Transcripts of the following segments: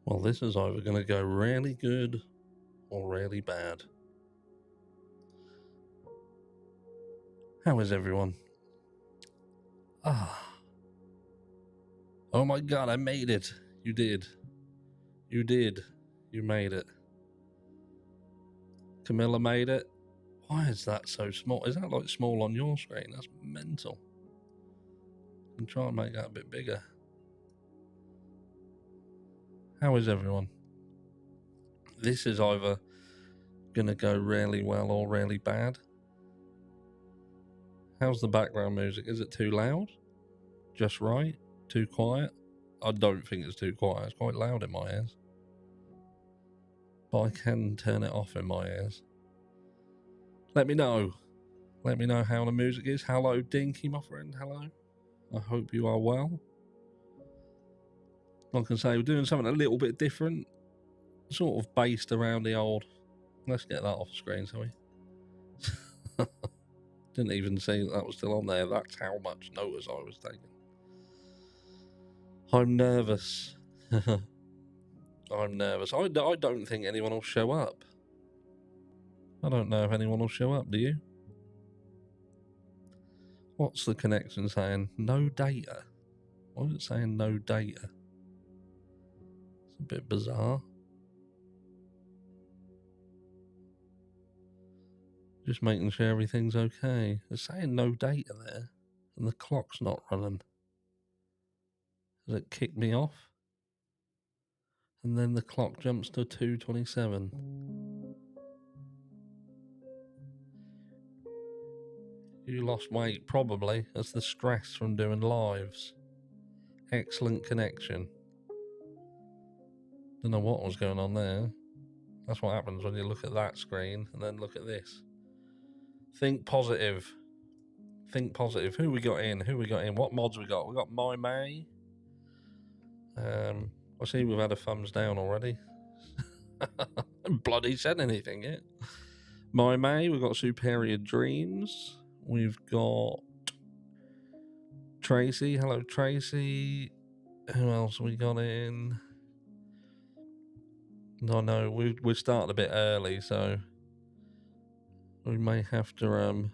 Well, this is either going to go really good or really bad. How is everyone? Oh my god, I made it. You did. You did. You made it. Camilla made it. Why is that so small? Is that like small on your screen? That's mental. I'm trying to make that a bit bigger. How is everyone? This is either going to go really well or really bad. How's the background music? Is it too loud? Just right? Too quiet? I don't think it's too quiet. It's quite loud in my ears. But I can turn it off in my ears. Let me know. Let me know how the music is. Hello, Dinky, my friend. Hello. I hope you are well. Like I say, we're doing something a little bit different. Sort of based around the old... Let's get that off the screen, shall we? Didn't even see that was still on there. That's how much notice I was taking. I'm nervous. I'm nervous. I don't think anyone will show up. I don't know if anyone will show up, do you? What's the connection saying? No data. Why is it saying no data? It's a bit bizarre. Just making sure everything's okay. It's saying no data there, and the clock's not running. Does it kick me off? And then the clock jumps to 2:27. You lost weight, probably. That's the stress from doing lives. Excellent connection. Don't know what was going on there. That's what happens when you look at that screen and then look at this. Think positive. Think positive. Who we got in? What mods we got? We got My May. I see we've had a thumbs down already. Haven't bloody said anything yet. My May. We've got Superior Dreams. We've got Tracy. Hello, Tracy. Who else we got in? No, we're starting a bit early, so we may have to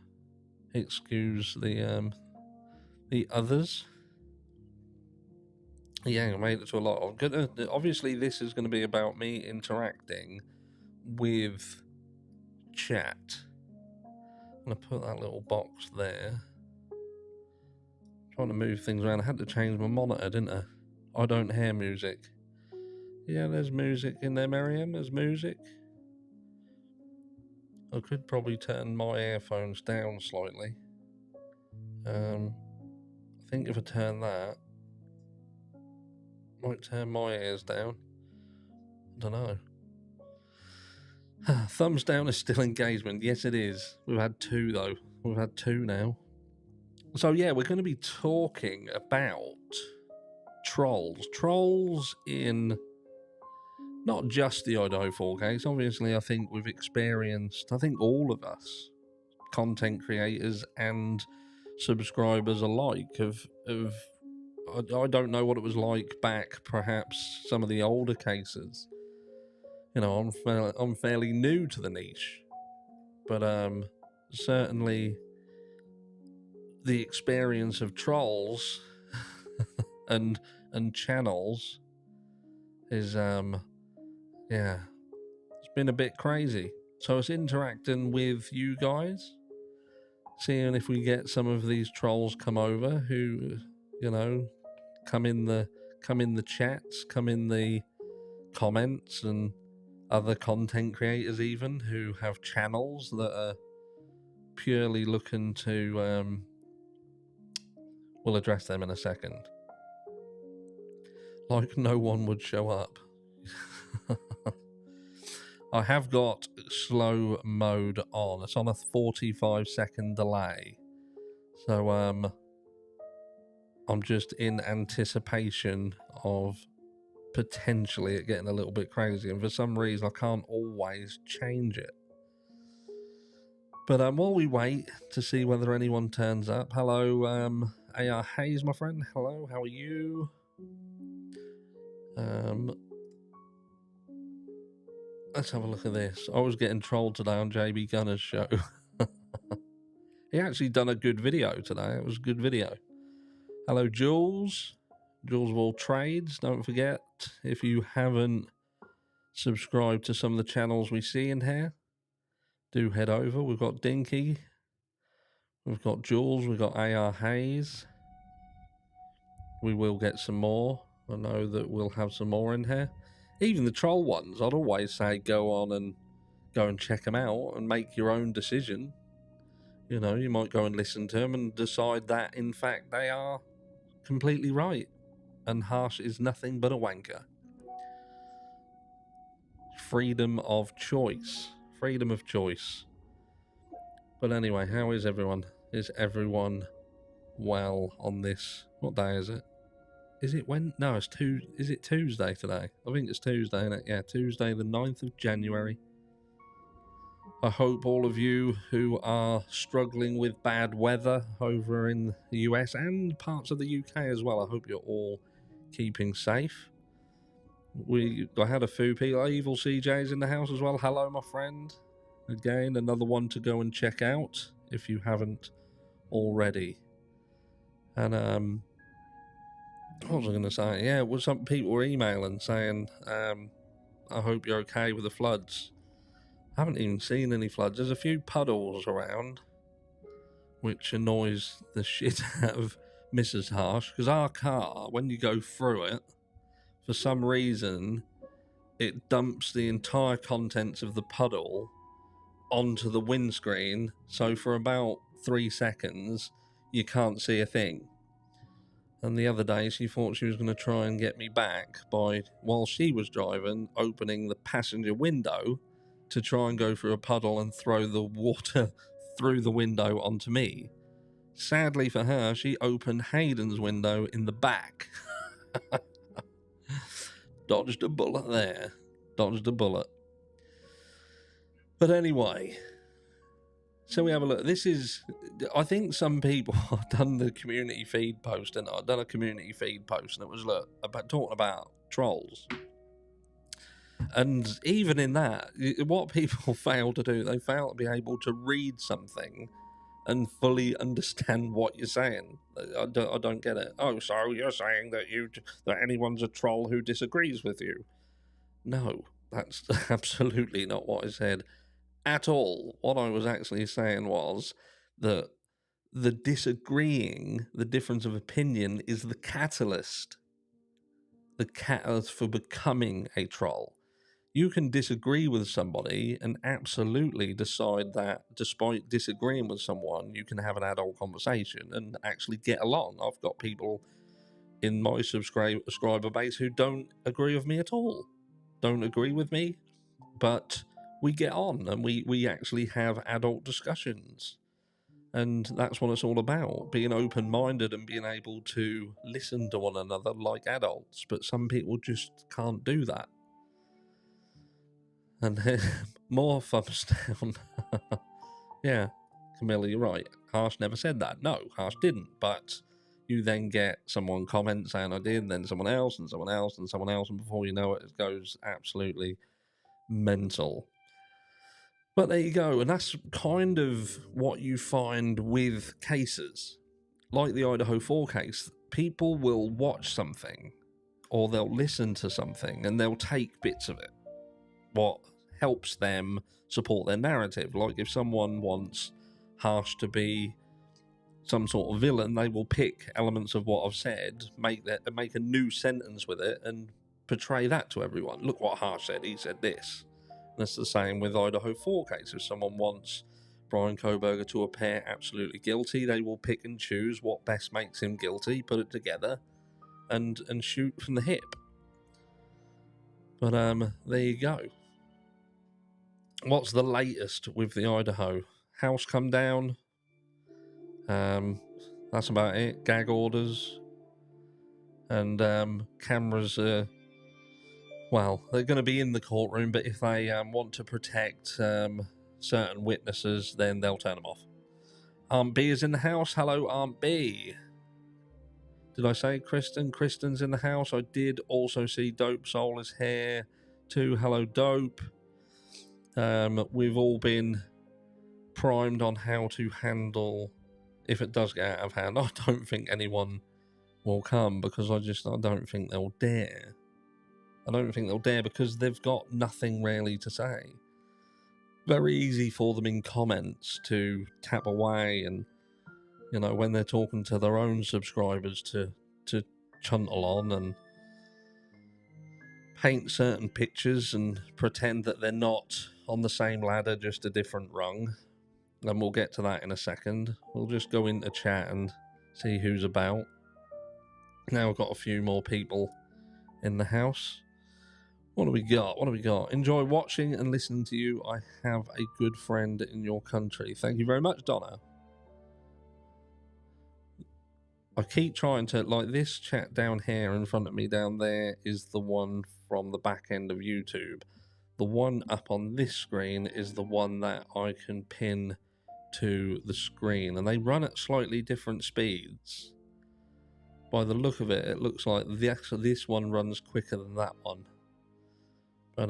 excuse the others. Yeah, I made it to a lot. Obviously, this is going to be about me interacting with chat. I'm going to put that little box there. Trying to move things around. I had to change my monitor, didn't I? I don't hear music. Yeah, there's music in there, Miriam. There's music. I could probably turn my earphones down slightly. I think if I turn that, might turn my ears down. I don't know. Thumbs down is still engagement. Yes, it is. We've had 2 though. We've had 2 now. So yeah, we're going to be talking about trolls. Trolls in not just the Idaho 4 case. Obviously, I think we've experienced, I think all of us, content creators and subscribers alike, I don't know what it was like back, perhaps some of the older cases. You know, I'm fairly new to the niche, but certainly the experience of trolls and channels is yeah, it's been a bit crazy. So it's interacting with you guys, seeing if we get some of these trolls come over who, you know, come in the chats, come in the comments, and other content creators even who have channels that are purely looking to we'll address them in a second. Like no one would show up. I have got slow mode on. It's on a 45-second delay. So I'm just in anticipation of potentially it getting a little bit crazy, and for some reason I can't always change it. But while we wait to see whether anyone turns up, hello, AR Hayes, my friend. Hello, how are you? let's have a look at this. I was getting trolled today on JB Gunner's show. He actually done a good video today. It was a good video. Hello, Jules. Jules of all trades. Don't forget, if you haven't subscribed to some of the channels we see in here, do head over. We've got Dinky. We've got Jules. We've got AR Hayes. We will get some more. I know that we'll have some more in here. Even the troll ones, I'd always say go on and go and check them out and make your own decision. You know, you might go and listen to them and decide that, in fact, they are completely right. And Harsh is nothing but a wanker. Freedom of choice. Freedom of choice. But anyway, how is everyone? Is everyone well on this? What day is it? Is it when? No, it's is it Tuesday today? I think it's Tuesday, isn't it? Yeah, Tuesday the 9th of January. I hope all of you who are struggling with bad weather over in the US and parts of the UK as well, I hope you're all keeping safe. I had a few people, Evil CJ's in the house as well. Hello, my friend. Again, another one to go and check out if you haven't already. And what was I going to say? Yeah, well, some people were emailing saying, I hope you're okay with the floods. I haven't even seen any floods. There's a few puddles around, which annoys the shit out of Mrs. Harsh, because our car, when you go through it, for some reason, it dumps the entire contents of the puddle onto the windscreen, so for about 3 seconds, you can't see a thing. And the other day, she thought she was going to try and get me back by, while she was driving, opening the passenger window to try and go through a puddle and throw the water through the window onto me. Sadly for her, she opened Hayden's window in the back. Dodged a bullet there. Dodged a bullet. But anyway, so we have a look. This is, I think some people have done the community feed post, and I've done a community feed post, and it was talking about trolls. And even in that, what people fail to do, they fail to be able to read something and fully understand what you're saying. I don't get it. Oh, so you're saying that anyone's a troll who disagrees with you? No, that's absolutely not what I said at all. What I was actually saying was that the disagreeing, the difference of opinion, is the catalyst for becoming a troll. You can disagree with somebody and absolutely decide that despite disagreeing with someone, you can have an adult conversation and actually get along. I've got people in my subscriber base who don't agree with me at all. Don't agree with me, but we get on and we actually have adult discussions. And that's what it's all about, being open-minded and being able to listen to one another like adults. But some people just can't do that. And more thumbs down. Yeah, Camilla, you're right. Harsh never said that. No, Harsh didn't. But you then get someone comment saying I did, then someone else, and someone else, and someone else, and before you know it, it goes absolutely mental. But there you go, and that's kind of what you find with cases. Like the Idaho 4 case, people will watch something, or they'll listen to something, and they'll take bits of it. What helps them support their narrative. Like if someone wants Harsh to be some sort of villain, they will pick elements of what I've said, make a new sentence with it, and portray that to everyone. Look what Harsh said. He said this. And it's the same with Idaho 4 case. If someone wants Brian Koberger to appear absolutely guilty, they will pick and choose what best makes him guilty, put it together, and shoot from the hip. But there you go. What's the latest with the Idaho? House come down. That's about it. Gag orders. And cameras, well, they're going to be in the courtroom, but if they want to protect certain witnesses, then they'll turn them off. Aunt B is in the house. Hello, Aunt B. Did I say Kristen? Kristen's in the house. I did also see Dope Soul is here too. Hello, Dope. We've all been primed on how to handle if it does get out of hand. I don't think anyone will come because I don't think they'll dare. I don't think they'll dare because they've got nothing really to say. Very easy for them in comments to tap away, and when they're talking to their own subscribers to chuntle on and paint certain pictures and pretend that they're not on the same ladder, just a different rung. And we'll get to that in a second. We'll just go into chat and see who's about. Now we've got a few more people in the house. What do we got? Enjoy watching and listening to you. I have a good friend in your country. Thank you very much, Donna. I keep trying to, like, this chat down here in front of me down there is the one from the back end of YouTube. The one up on this screen is the one that I can pin to the screen, and they run at slightly different speeds. By the look of it, it looks like this one runs quicker than that one. But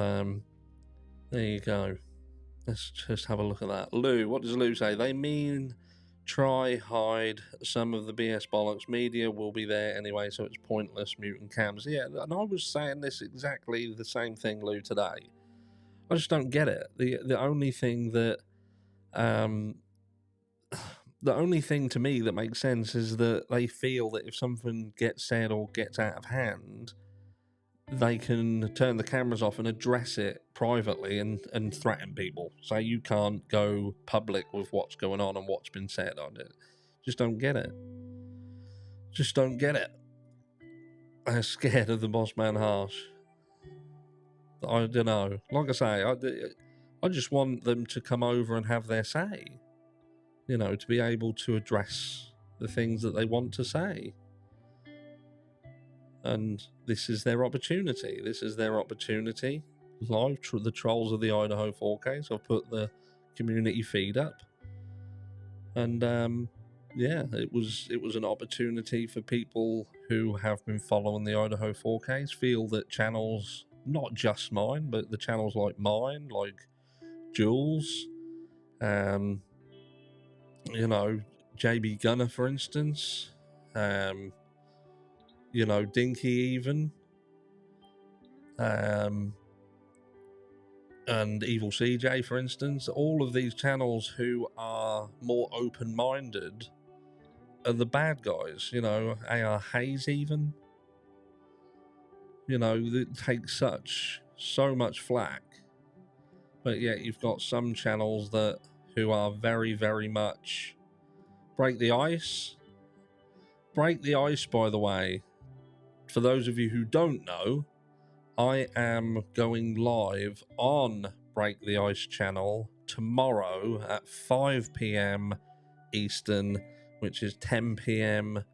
there you go. Let's just have a look at that. Lou, what does Lou say? They mean try hide some of the BS bollocks. Media will be there anyway, so it's pointless muting cams. Yeah, and I was saying this exactly the same thing, Lou, today. I just don't get it. The only thing that the only thing to me that makes sense is that they feel that if something gets said or gets out of hand, they can turn the cameras off and address it privately and threaten people. Say you can't go public with what's going on and what's been said on it. Just don't get it. Just don't get it. I'm scared of the boss man Harsh. I don't know. Like I say, I just want them to come over and have their say. To be able to address the things that they want to say. And this is their opportunity. Live, the Trolls of the Idaho 4K. So I've put the community feed up. And it was an opportunity for people who have been following the Idaho 4Ks, feel that channels, not just mine, but the channels like mine, like Jules, JB Gunner, for instance, Dinky even, and Evil CJ, for instance, all of these channels who are more open-minded are the bad guys. AR Hayes even, that takes so much flack, but yet you've got some channels who are very, very much break the ice. Break the ice, by the way, for those of you who don't know, I am going live on Break the Ice channel tomorrow at 5 p.m. Eastern, which is 10 p.m.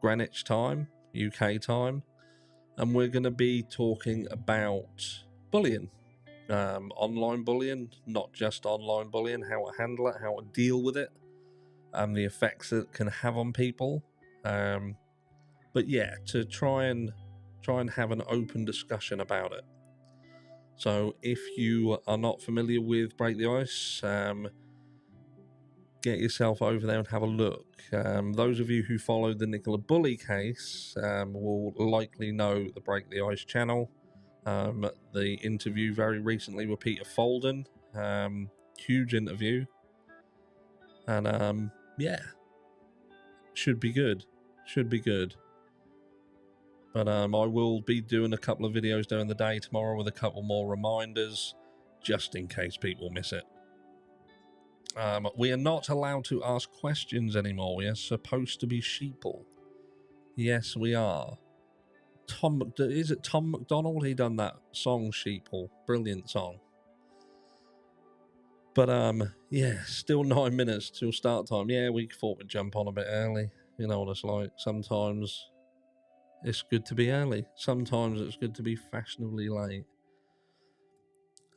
Greenwich time, UK time, and we're going to be talking about bullying, online bullying, not just online bullying, how to handle it, how to deal with it, and the effects it can have on people. But yeah, to try and have an open discussion about it. So if you are not familiar with Break the Ice, get yourself over there and have a look. Those of you who followed the Nicola Bully case will likely know the Break the Ice channel. The interview very recently with Peter Folden, huge interview, and should be good. But I will be doing a couple of videos during the day tomorrow with a couple more reminders, just in case people miss it. We are not allowed to ask questions anymore. We are supposed to be sheeple. Yes, we are. Is it Tom McDonald? He done that song, Sheeple. Brilliant song. But still 9 minutes till start time. Yeah, we thought we'd jump on a bit early. You know what it's like. Sometimes it's good to be early. Sometimes it's good to be fashionably late.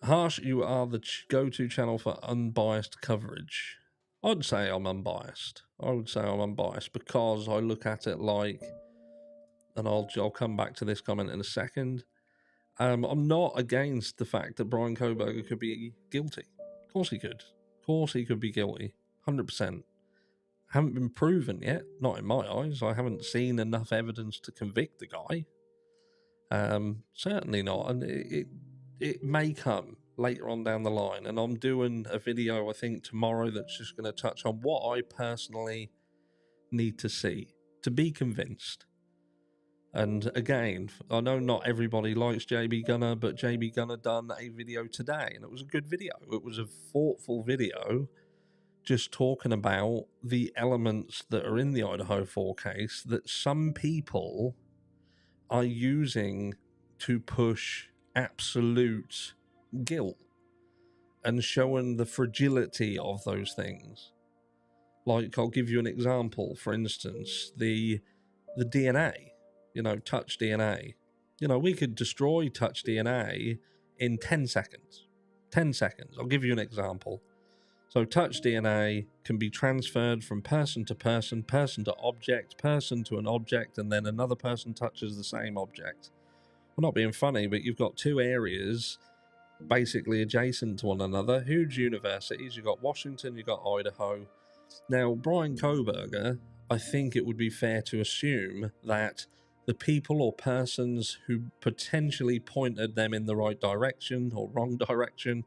Harsh, you are the go-to channel for unbiased coverage. I'd say I'm unbiased. Because I look at it like, and I'll come back to this comment in a second, I'm not against the fact that Brian Koberger could be guilty. Of course he could. Of course he could be guilty. 100%. Haven't been proven yet. Not in my eyes. I haven't seen enough evidence to convict the guy. Certainly not. And it may come later on down the line. And I'm doing a video, I think, tomorrow that's just going to touch on what I personally need to see to be convinced. And again, I know not everybody likes JB Gunner, but JB Gunner done a video today, and it was a good video. It was a thoughtful video, just talking about the elements that are in the Idaho 4 case that some people are using to push absolute guilt and showing the fragility of those things. Like, I'll give you an example. For instance, the DNA. Touch DNA. We could destroy touch DNA in 10 seconds. 10 seconds. I'll give you an example. So touch DNA can be transferred from person to person to object, person to an object, and then another person touches the same object. I'm not being funny, but you've got two areas basically adjacent to one another, huge universities. You've got Washington, you've got Idaho. Now, Brian Koberger, I think it would be fair to assume that the people or persons who potentially pointed them in the right direction or wrong direction,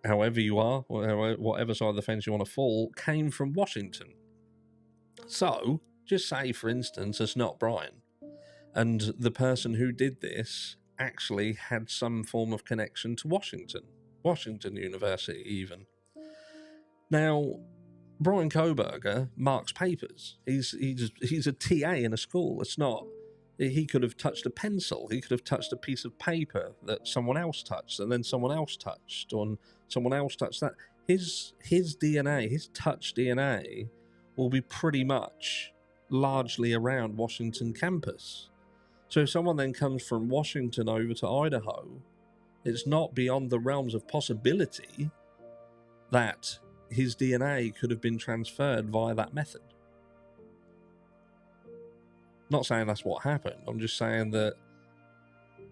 however you are, whatever side of the fence you want to fall, came from Washington. So, just say, for instance, it's not Brian, and the person who did this actually had some form of connection to Washington University even. Now, Brian Koberger marks papers. He's a TA in a school. It's not. He could have touched a pencil. He could have touched a piece of paper that someone else touched, and then someone else touched, and someone else touched that. His DNA, his touch DNA, will be pretty much largely around Washington campus. So if someone then comes from Washington over to Idaho, it's not beyond the realms of possibility that his DNA could have been transferred via that method. Not saying that's what happened. I'm just saying that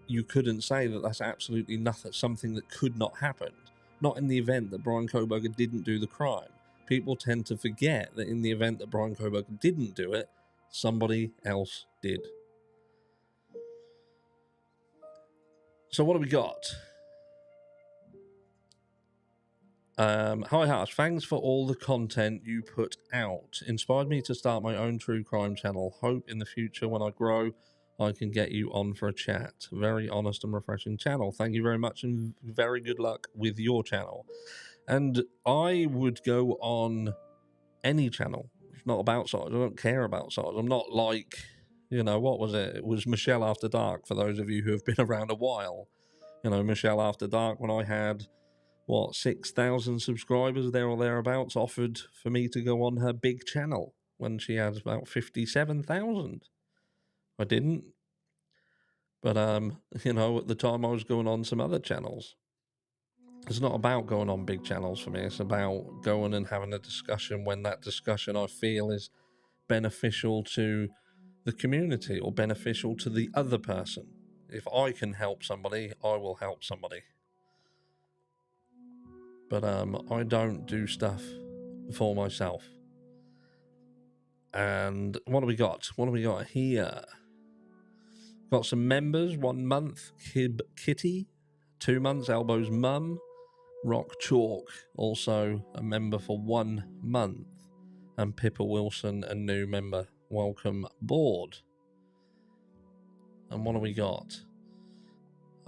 you couldn't say that that's absolutely nothing, something that could not happen. Not in the event that Brian Koberger didn't do the crime. People tend to forget that in the event that Brian Koberger didn't do it, somebody else did. So what do we got? Hi Harsh, thanks for all the content you put out. Inspired me to start my own true crime channel. Hope in the future when I grow I can get you on for a chat. Very honest and refreshing channel. Thank you very much and very good luck with your channel. And I would go on any channel. It's not about size. I don't care about size. I'm not like, what was it? It was Michelle After Dark, for those of you who have been around a while. Michelle After Dark, when I had 6,000 subscribers there or thereabouts, offered for me to go on her big channel when she had about 57,000. I didn't. But, at the time I was going on some other channels. It's not about going on big channels for me. It's about going and having a discussion when that discussion I feel is beneficial to the community or beneficial to the other person. If I can help somebody, I will help somebody. But I don't do stuff for myself. And what do we got? What do we got here? Got some members. 1 month, Kib Kitty. 2 months, Elbows Mum. Rock Chalk, also a member for 1 month. And Pippa Wilson, a new member. Welcome aboard. And what do we got?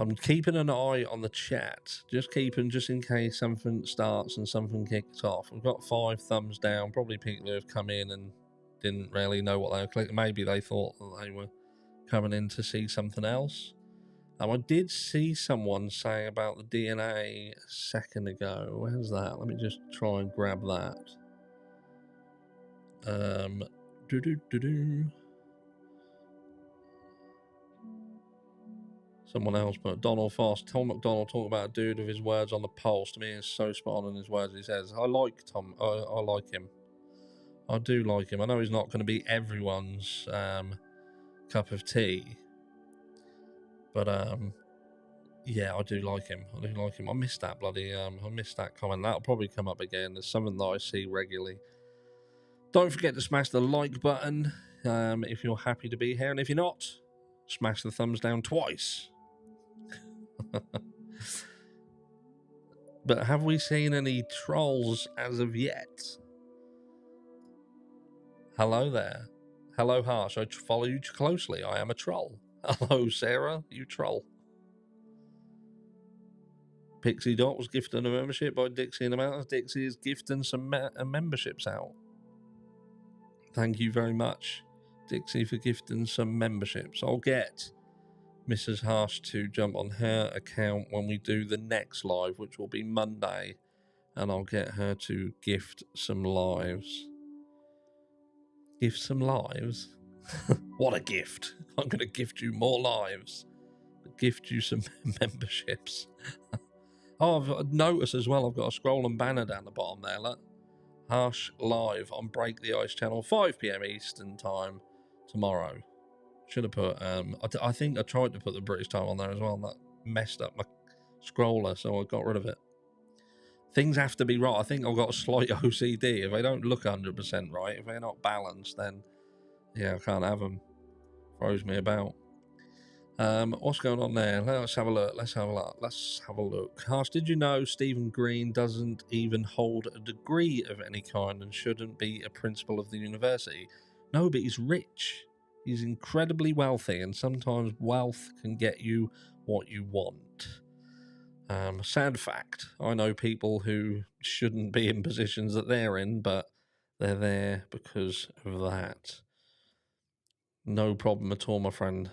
I'm keeping an eye on the chat. Just in case something starts and something kicks off. We've got 5 thumbs down. Probably people who have come in and didn't really know what they were clicking. Maybe they thought that they were coming in to see something else. I did see someone saying about the DNA a second ago. Where's that? Let me just try and grab that. Someone else put Donald Foss. Tom McDonald talked about a dude with his words on the pulse. To me, it's so spot on in his words. He says, I like Tom. I like him. I do like him. I know he's not going to be everyone's cup of tea. But Yeah, I do like him. I do like him. I missed that bloody I missed that comment. That'll probably come up again. There's something that I see regularly. Don't forget to smash the like button if you're happy to be here, and if you're not, smash the thumbs down twice. But have we seen any trolls as of yet? Hello there. Hello, Harsh. I follow you closely. I am a troll. Hello, Sarah. You troll. Pixie Dot was gifted a membership by Dixie in the Mountains. Dixie is gifting some memberships out. Thank you very much, Dixie, for gifting some memberships. I'll get Mrs. Harsh to jump on her account when we do the next live, which will be Monday, and I'll get her to gift some lives. Gift some lives? What a gift. I'm going to gift you more lives. Gift you some memberships. Oh, I've noticed as well, I've got a scroll and banner down the bottom there. Look. Harsh live on Break the Ice channel, 5 PM Eastern time tomorrow. Should have put, I think I tried to put the British time on there as well, and that messed up my scroller, so I got rid of it. Things have to be right. I think I've got a slight OCD. If they don't look 100% right, if they're not balanced, then yeah, I can't have them. Throws me about. What's going on there? Let's have a look. Let's have a look. Harsh, did you know Stephen Green doesn't even hold a degree of any kind and shouldn't be a principal of the university? No, but he's rich. He's incredibly wealthy, and sometimes wealth can get you what you want. Sad fact. I know people who shouldn't be in positions that they're in, but they're there because of that. No problem at all, my friend.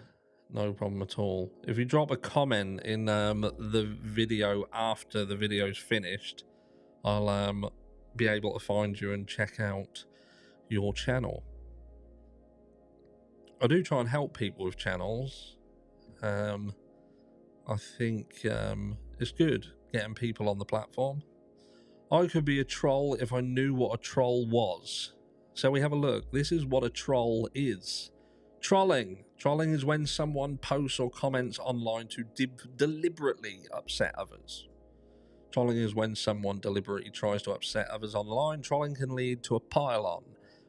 No problem at all. If you drop a comment in the video after the video's finished, I'll be able to find you and check out your channel. I do try and help people with channels. I think it's good getting people on the platform. I could be a troll if I knew what a troll was. So we have a look. This is what a troll is. Trolling. Trolling is when someone posts or comments online to deliberately upset others. Trolling is when someone deliberately tries to upset others online. Trolling can lead to a pile-on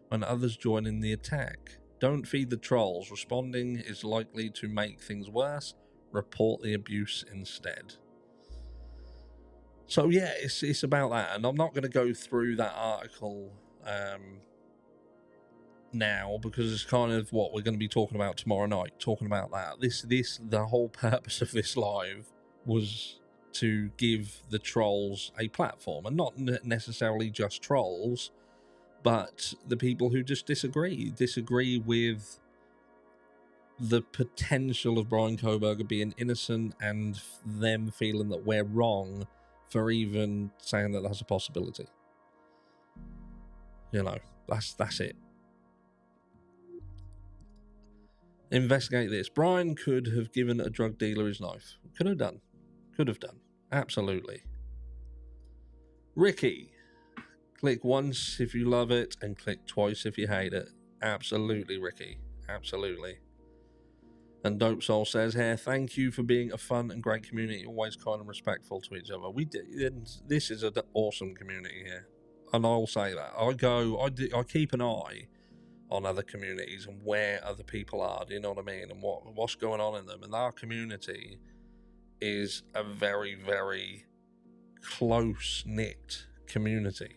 when others join in the attack. Don't feed the trolls. Responding is likely to make things worse. Report the abuse instead. So yeah, it's about that, and I'm not going to go through that article now, because it's kind of what we're going to be talking about tomorrow night, talking about that. The whole purpose of this live was to give the trolls a platform, and not necessarily just trolls, but the people who just disagree with the potential of Brian Koberger being innocent, and them feeling that we're wrong for even saying that that's a possibility. You know, that's it. Investigate this. Brian could have given a drug dealer his knife. Could have done. Absolutely. Ricky, click once if you love it and click twice if you hate it. Absolutely, Ricky. Absolutely. And Dope Soul says here, thank you for being a fun and great community, always kind and respectful to each other. This is an awesome community here. And I'll say that. I keep an eye on other communities and where other people are, do you know what I mean, and what's going on in them. And our community is a very, very close-knit community.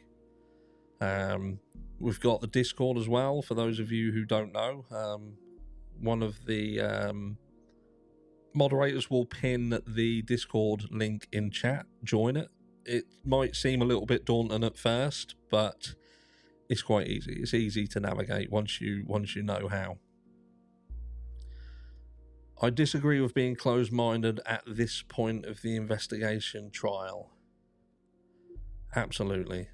We've got the Discord as well, for those of you who don't know. One of the moderators will pin the Discord link in chat. Join it. It might seem a little bit daunting at first, but it's quite easy. It's easy to navigate once you know how. I disagree with being closed-minded at this point of the investigation trial. Absolutely.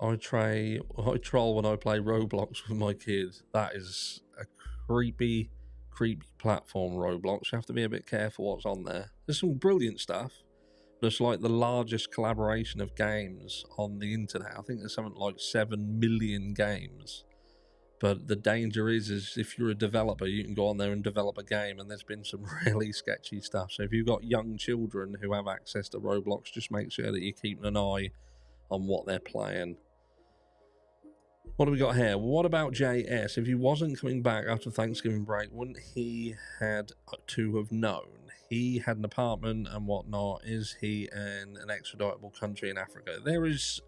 I troll when I play Roblox with my kids. That is a creepy platform, Roblox. You have to be a bit careful what's on there. There's some brilliant stuff. It's like the largest collaboration of games on the internet. I think there's something like 7 million games But the danger is if you're a developer, you can go on there and develop a game, and there's been some really sketchy stuff. So if you've got young children who have access to Roblox, just make sure that you're keeping an eye on what they're playing. What do we got here? What about JS? If he wasn't coming back after Thanksgiving break, wouldn't he had to have known? He had an apartment and whatnot. Is he in an extraditable country in Africa? There is,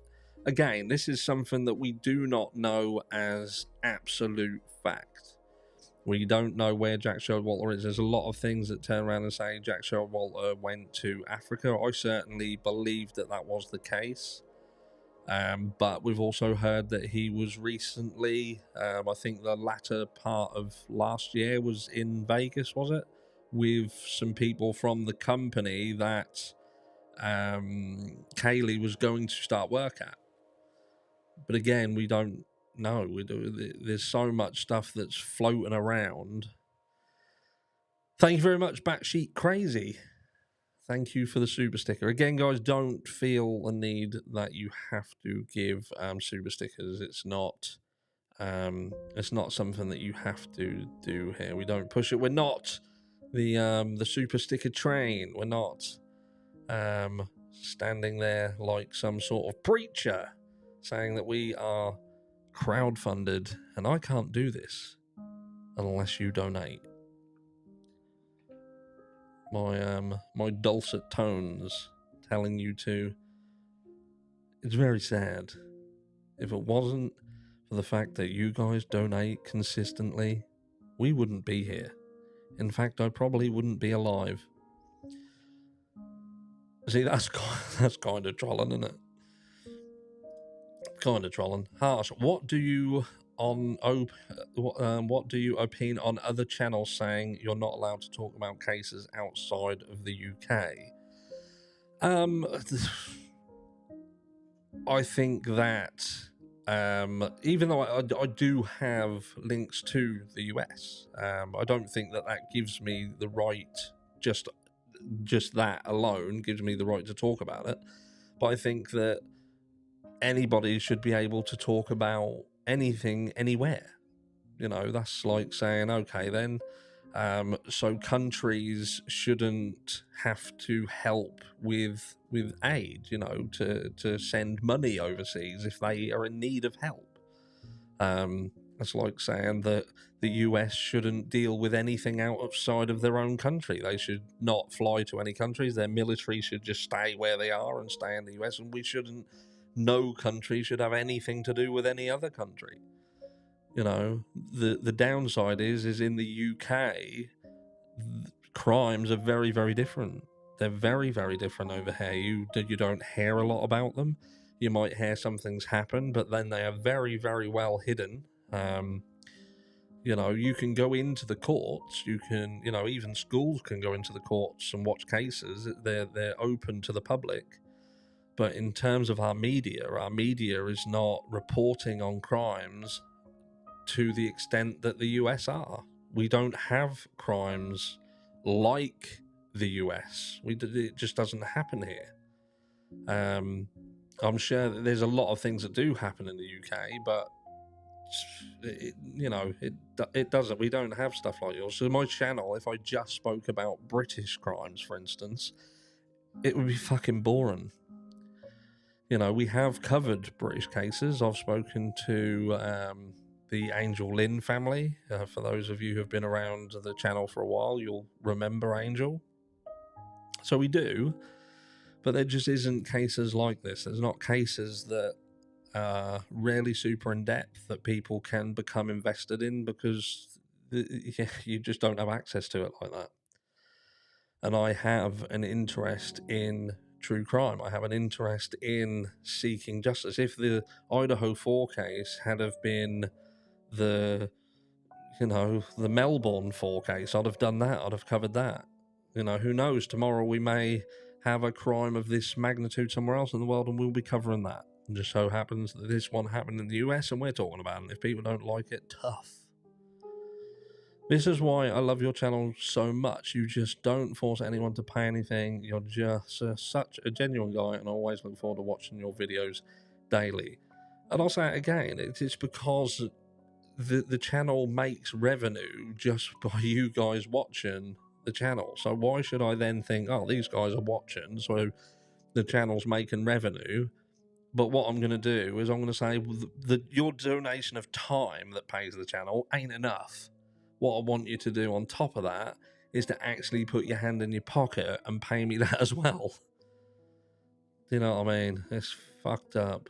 again, this is something that we do not know as absolute fact. We don't know where Jack Showalter is. There's a lot of things that turn around and say Jack Showalter went to Africa. I certainly believe that that was the case. But we've also heard that he was recently, I think the latter part of last year, was in Vegas, was it? With some people from the company that Kaylee was going to start work at. But again, we don't know. There's so much stuff that's floating around. Thank you very much, Batshit Crazy. Thank you for the super sticker. Again, guys, don't feel the need that you have to give super stickers. It's not something that you have to do here. We don't push it. We're not the super sticker train. We're not standing there like some sort of preacher saying that we are crowdfunded, and I can't do this unless you donate. My dulcet tones telling you to. It's very sad. If it wasn't for the fact that you guys donate consistently, we wouldn't be here. In fact, I probably wouldn't be alive. See, that's kind of trolling, isn't it? Kind of trolling. Harsh, what do you what do you opine on other channels saying you're not allowed to talk about cases outside of the UK? I think that even though I do have links to the US, I don't think that gives me the right, just that alone gives me the right to talk about it. But I think that anybody should be able to talk about anything, anywhere. You know, that's like saying, okay, then, so countries shouldn't have to help with aid, you know, to send money overseas if they are in need of help. It's like saying that the US shouldn't deal with anything outside of their own country. They should not fly to any countries. Their military should just stay where they are and stay in the US, and no country should have anything to do with any other country. You know, the downside is in the UK, crimes are very, very different. They're very, very different over here. You don't hear a lot about them. You might hear some things happen, but then they are very, very well hidden. You know, you can go into the courts. You can, you know, even schools can go into the courts and watch cases. They're open to the public. But in terms of our media is not reporting on crimes to the extent that the US are. We don't have crimes like the US. It just doesn't happen here. I'm sure that there's a lot of things that do happen in the UK, but it doesn't. We don't have stuff like yours. So my channel, if I just spoke about British crimes, for instance, it would be fucking boring. You know, we have covered British cases. I've spoken to the Angel Lynn family. For those of you who have been around the channel for a while, you'll remember Angel. So we do, but there just isn't cases like this. There's not cases that are really super in depth that people can become invested in because you just don't have access to it like that. And I have an interest in true crime. I have an interest in seeking justice. If the Idaho 4 case had have been the Melbourne 4 case, I'd have done that. I'd have covered that. You know, who knows? Tomorrow we may have a crime of this magnitude somewhere else in the world and we'll be covering that. And just so happens that this one happened in the US and we're talking about it. If people don't like it, tough. This is why I love your channel so much. You just don't force anyone to pay anything. You're just such a genuine guy, and I always look forward to watching your videos daily. And I'll say it again, it's because the channel makes revenue just by you guys watching the channel. So why should I then think, oh, these guys are watching, so the channel's making revenue? But what I'm going to do is I'm going to say your donation of time that pays the channel ain't enough. What I want you to do on top of that is to actually put your hand in your pocket and pay me that as well. Do you know what I mean? It's fucked up.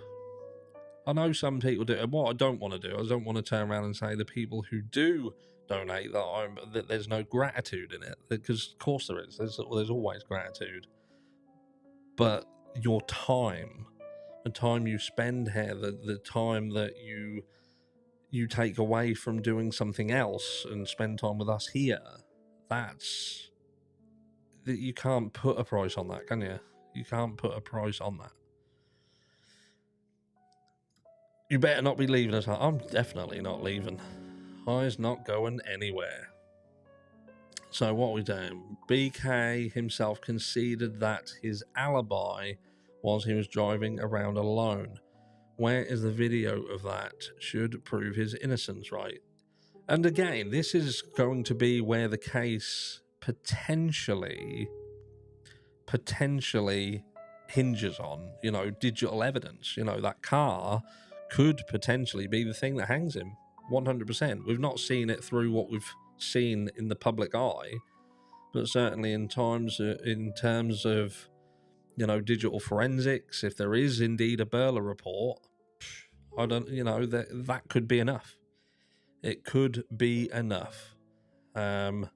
I know some people do it. What I don't want to do, I don't want to turn around and say the people who do donate that there's no gratitude in it, because of course there is. There's always gratitude. But your time, the time you spend here, the time that you take away from doing something else and spend time with us here, that's, you can't put a price on that, can you? You can't put a price on that. You better not be leaving us. I'm definitely not leaving. I's not going anywhere. So what we doing? BK himself conceded that his alibi was he was driving around alone. Where is the video of that? Should prove his innocence, right? And again, this is going to be where the case potentially hinges on, digital evidence. That car could potentially be the thing that hangs him. 100%. We've not seen it through what we've seen in the public eye, but certainly in terms of digital forensics, if there is indeed a Burla report, I don't, that could be enough. It could be enough. But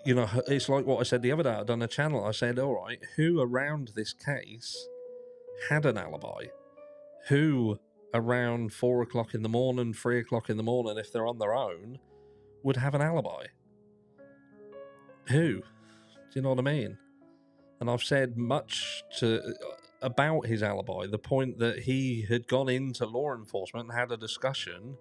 it's like what I said the other day. I'd done a channel. I said, all right, who around this case had an alibi? Who around 4 o'clock in the morning, 3 o'clock in the morning, if they're on their own, would have an alibi? Who? Do you know what I mean? And I've said much about his alibi. The point that he had gone into law enforcement and had a discussion.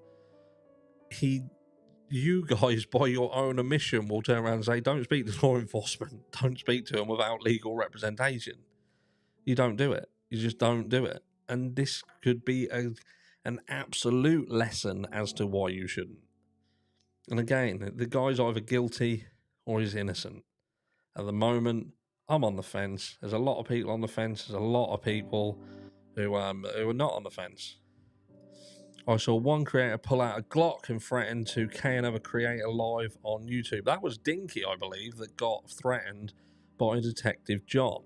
You guys, by your own admission, will turn around and say, don't speak to law enforcement. Don't speak to them without legal representation. You don't do it. You just don't do it. And this could be an absolute lesson as to why you shouldn't. And again, the guy's either guilty or he's innocent. At the moment, I'm on the fence. There's a lot of people on the fence. There's a lot of people who are not on the fence. I saw one creator pull out a Glock and threaten to K another creator live on YouTube. That was Dinky, I believe, that got threatened by Detective John.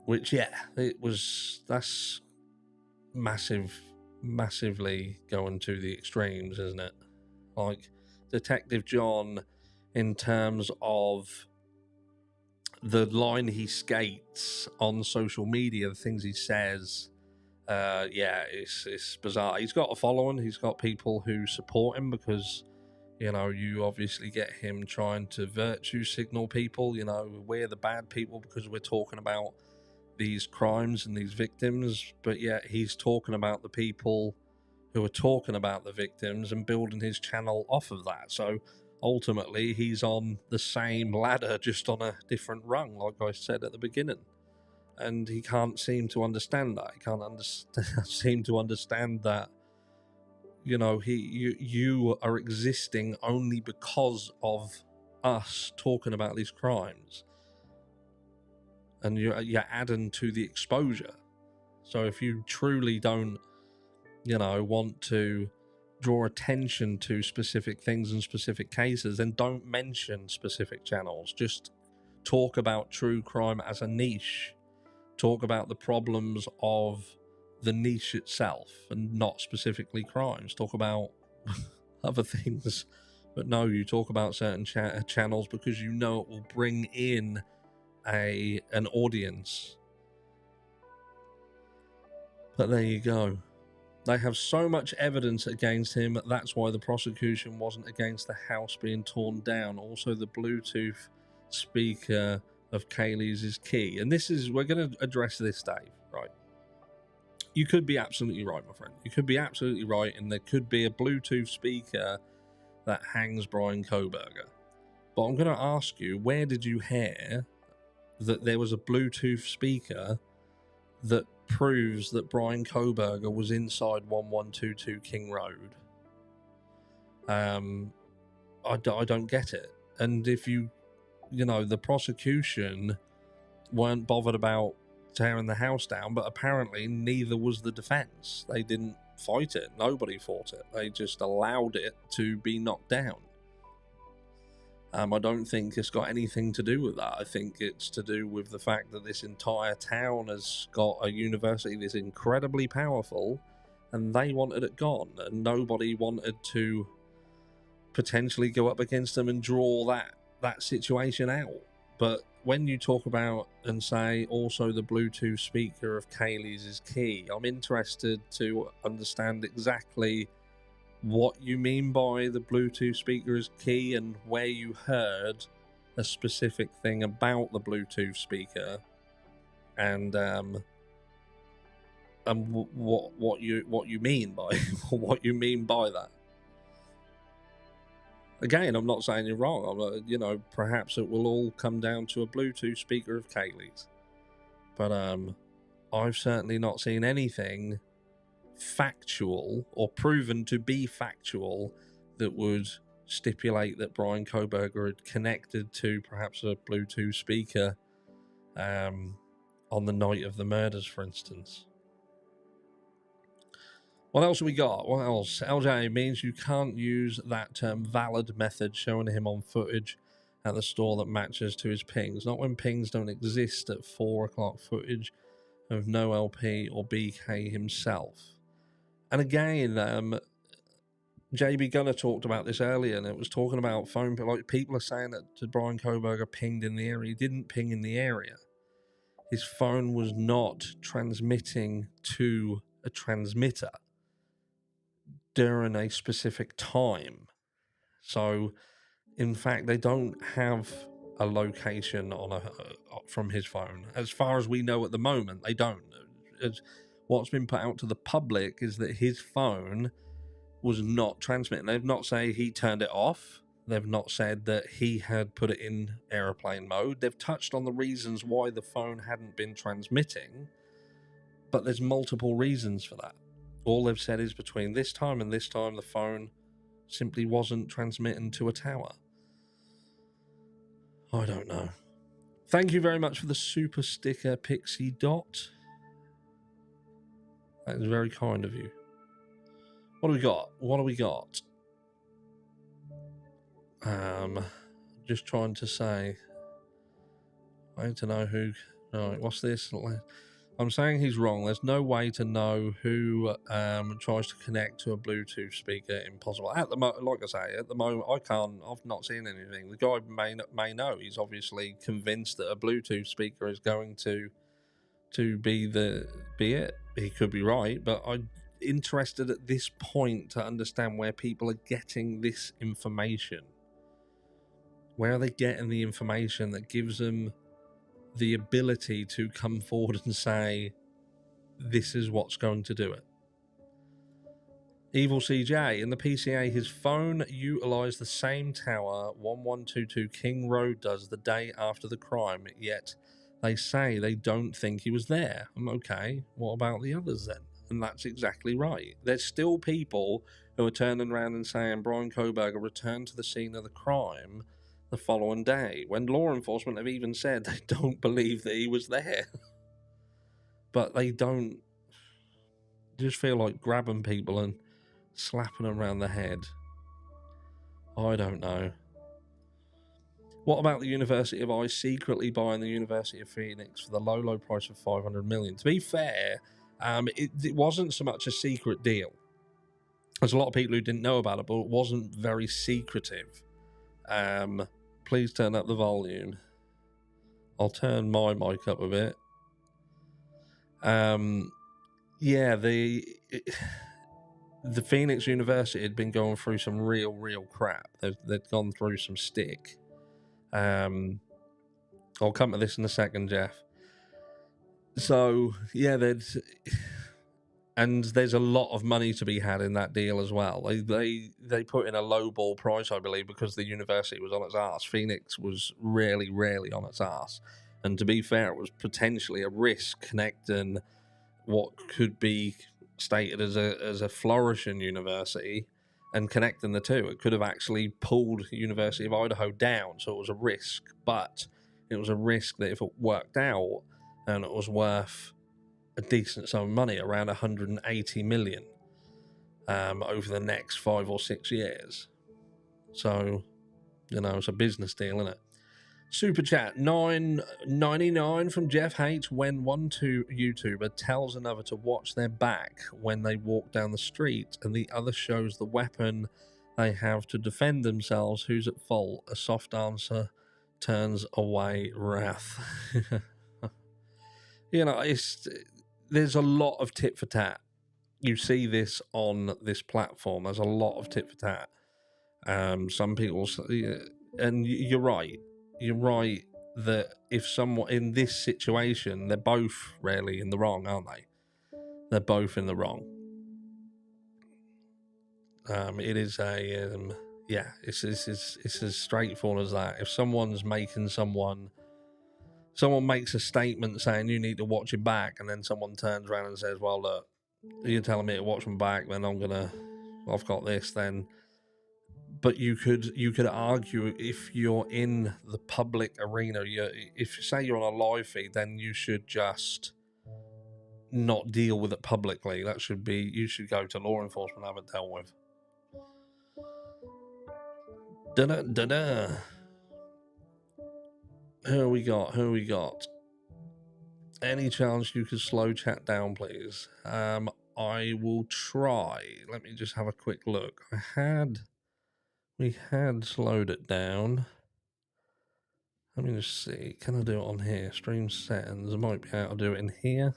Which, yeah, that's massively going to the extremes, isn't it? Like, Detective John, in terms of the line he skates on social media, the things he says, it's bizarre. He's got a following. He's got people who support him because, you obviously get him trying to virtue signal people. We're the bad people because we're talking about these crimes and these victims. But yet he's talking about the people who are talking about the victims and building his channel off of that. So ultimately, he's on the same ladder, just on a different rung, like I said at the beginning. And he can't seem to understand that. He can't seem to understand that, you are existing only because of us talking about these crimes. And you're adding to the exposure. So if you truly don't, want to draw attention to specific things and specific cases, then don't mention specific channels. Just talk about true crime as a niche. Talk about the problems of the niche itself and not specifically crimes. Talk about other things. But no, you talk about certain channels because you know it will bring in an audience. But there you go. They have so much evidence against him. That's why the prosecution wasn't against the house being torn down. Also, the Bluetooth speaker of Kaylee's is key. And we're going to address this, Dave, right? You could be absolutely right, my friend. You could be absolutely right, and there could be a Bluetooth speaker that hangs Brian Koberger. But I'm going to ask you, where did you hear that there was a Bluetooth speaker that proves that Brian Koberger was inside 1122 King Road. I don't get it. And if the prosecution weren't bothered about tearing the house down, but apparently neither was the defense. They didn't fight it. Nobody fought it. They just allowed it to be knocked down. I don't think it's got anything to do with that. I think it's to do with the fact that this entire town has got a university that's incredibly powerful, and they wanted it gone, and nobody wanted to potentially go up against them and draw that situation out. But when you talk about and say also the Bluetooth speaker of Kaylee's is key, I'm interested to understand exactly what you mean by the Bluetooth speaker is key and where you heard a specific thing about the Bluetooth speaker, and what you mean by what you mean by that. Again, I'm not saying you're wrong. Perhaps it will all come down to a Bluetooth speaker of Kaylee's, but I've certainly not seen anything factual or proven to be factual that would stipulate that Brian Koberger had connected to perhaps a Bluetooth speaker on the night of the murders, for instance. What else have we got? What else? LJ means you can't use that term valid method showing him on footage at the store that matches to his pings. Not when pings don't exist at 4 o'clock footage of no LP or BK himself. And again, JB Gunner talked about this earlier, and it was talking about phone. Like, people are saying that Brian Koberger pinged in the area. He didn't ping in the area. His phone was not transmitting to a transmitter during a specific time. So, in fact, they don't have a location on from his phone. As far as we know at the moment, they don't. What's been put out to the public is that his phone was not transmitting. They've not said he turned it off. They've not said that he had put it in airplane mode. They've touched on the reasons why the phone hadn't been transmitting, but there's multiple reasons for that. All they've said is between this time and this time, the phone simply wasn't transmitting to a tower. I don't know. Thank you very much for the super sticker, Pixie Dot. That is very kind of you. What do we got? Just trying to say, I need to know who. Right, what's this? I'm saying he's wrong. There's no way to know who tries to connect to a Bluetooth speaker. Impossible. Like I say, at the moment, I can't. I've not seen anything. The guy may know. He's obviously convinced that a Bluetooth speaker is going to be it. He could be right, but I'm interested at this point to understand where people are getting this information. Where are they getting the information that gives them the ability to come forward and say, this is what's going to do it? Evil CJ, in the PCA, his phone utilised the same tower 1122 King Road does the day after the crime, yet they say they don't think he was there. I'm okay, what about the others then? And that's exactly right. There's still people who are turning around and saying Brian Koberger returned to the scene of the crime the following day, when law enforcement have even said they don't believe that he was there. But they don't. Just feel like grabbing people and slapping them around the head. I don't know. What about the University of Ice secretly buying the University of Phoenix for the low price of $500 million? To be fair, it wasn't so much a secret deal. There's a lot of people who didn't know about it, but it wasn't very secretive. Please turn up the volume. I'll turn my mic up a bit. Yeah, the Phoenix University had been going through some real crap. They'd gone through some stick. I'll come to this in a second, Jeff. So, yeah, and there's a lot of money to be had in that deal as well. They put in a lowball price, I believe, because the university was on its arse. Phoenix was really on its arse. And to be fair, it was potentially a risk connecting what could be stated as a flourishing university and connecting the two. It could have actually pulled the University of Idaho down, so it was a risk, but it was a risk that if it worked out, and it was worth a decent sum of money, around 180 million over the next 5 or 6 years. So, it's a business deal, isn't it? Super chat $9.99 from Jeff H. When one YouTuber tells another to watch their back when they walk down the street and the other shows the weapon they have to defend themselves, who's at fault? A soft answer turns away wrath. There's a lot of tit for tat. You see this on this platform. There's a lot of tit for tat. Some people, and you're right. You're right that if someone in this situation, they're both really in the wrong, aren't they? They're both in the wrong. It is it's as straightforward as that. If someone's making someone makes a statement saying you need to watch your back, and then someone turns around and says, "Well, look, you're telling me to watch my back, then I've got this." Then, but you could argue, if you're in the public arena, if you say you're on a live feed, then you should just not deal with it publicly. You should go to law enforcement and have it dealt with. Da-da. Who we got? Any chance you could slow chat down, please? I will try. Let me just have a quick look. We had slowed it down. Let me just see. Can I do it on here? Stream settings. I might be able to do it in here.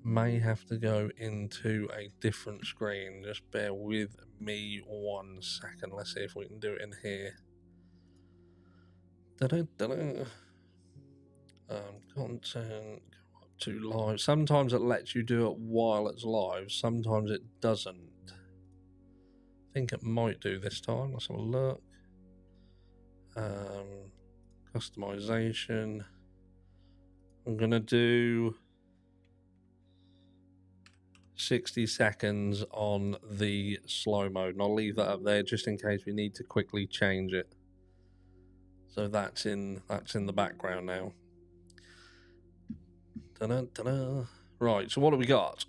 May have to go into a different screen. Just bear with me 1 second. Let's see if we can do it in here. Content, go up to live. Sometimes it lets you do it while it's live. Sometimes it doesn't. I think it might do this time. Let's have a look. Customization. I'm going to do 60 seconds on the slow mode, and I'll leave that up there just in case we need to quickly change it. So that's in the background now. Da-da-da-da. Right, so what have we got?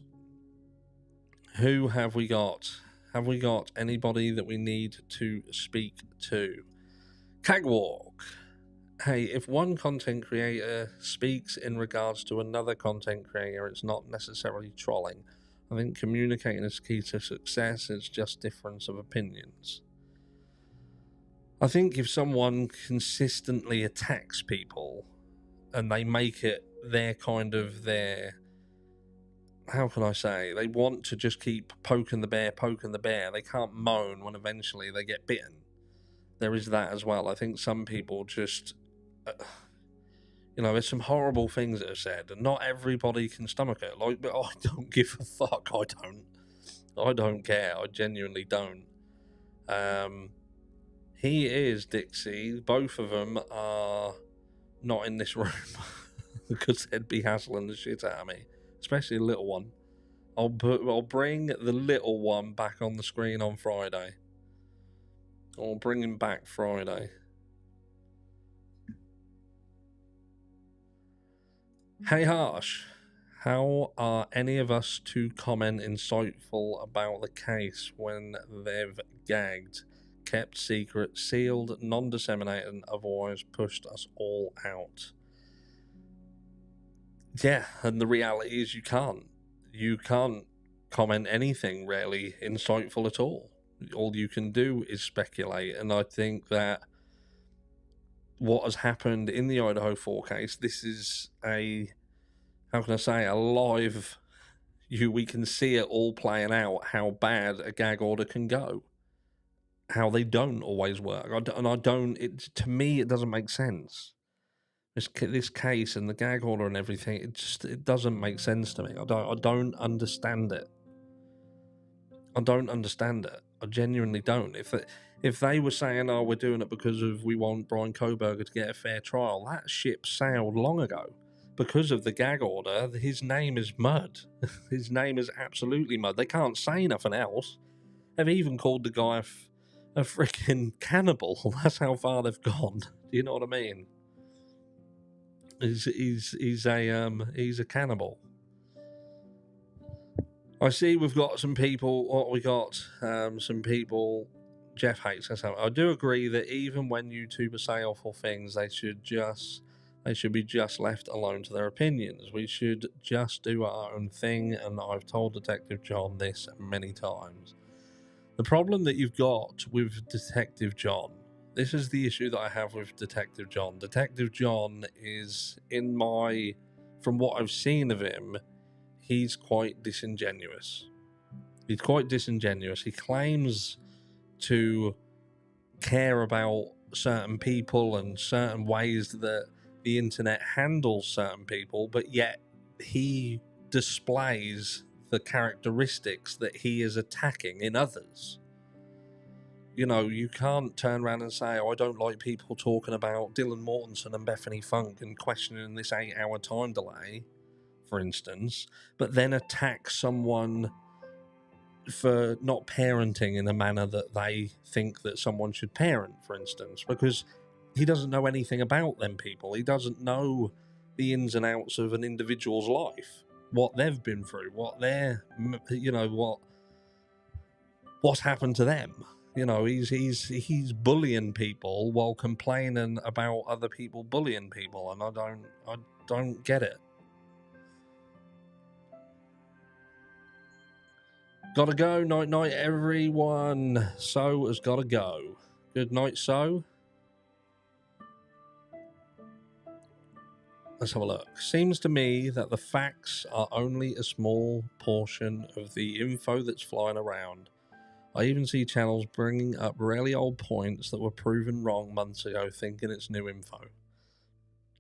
Who have we got? Have we got anybody that we need to speak to? Cagwalk. Hey, if one content creator speaks in regards to another content creator, it's not necessarily trolling. I think communicating is key to success. It's just difference of opinions. I think if someone consistently attacks people and they make it how can I say, they want to just keep poking the bear. They can't moan when eventually they get bitten. There is that as well. I think some people just, there's some horrible things that are said, and not everybody can stomach it. But I don't give a fuck. I don't care. I genuinely don't. He is Dixie. Both of them are not in this room because they'd be hassling the shit out of me, especially the little one. I'll bring the little one back on the screen on Friday. I'll bring him back Friday. Hey Harsh, how are any of us to comment insightful about the case when they've gagged, kept secret, sealed, non-disseminated, and otherwise pushed us all out? Yeah, and the reality is you can't. You can't comment anything really insightful at all. All you can do is speculate, and I think that what has happened in the Idaho 4 case, this is a live, we can see it all playing out, how bad a gag order can go, how they don't always work, to me it doesn't make sense. This case and the gag order and everything, it doesn't make sense to me. I don't understand it. I genuinely don't. If they were saying, "Oh, we're doing it because we want Brian Koberger to get a fair trial," that ship sailed long ago. because of the gag order, his name is Mud. His name is absolutely Mud. They can't say nothing else. They've even called the guy a freaking cannibal. That's how far they've gone. Do you know what I mean? He's a cannibal. I see we've got some people. What we got? Some people. Jeff hates us. I do agree that even when YouTubers say awful things, they should be just left alone to their opinions. We should just do our own thing, and I've told Detective John this many times. The problem that you've got with Detective John, this is the issue that I have with Detective John. Detective John is, from what I've seen of him, he's quite disingenuous. He claims to care about certain people and certain ways that the internet handles certain people, but yet he displays the characteristics that he is attacking in others. You know, you can't turn around and say, I don't like people talking about Dylan Mortensen and Bethany Funk and questioning this 8-hour time delay, for instance, but then attack someone for not parenting in a manner that they think that someone should parent, for instance, because he doesn't know anything about them people. He doesn't know the ins and outs of an individual's life, what they've been through, what's happened to them. You know, he's bullying people while complaining about other people bullying people, and I don't get it. Gotta go. Night night, everyone. So has gotta go. Good night, So. Let's have a look. Seems to me that the facts are only a small portion of the info that's flying around. I even see channels bringing up really old points that were proven wrong months ago, thinking it's new info.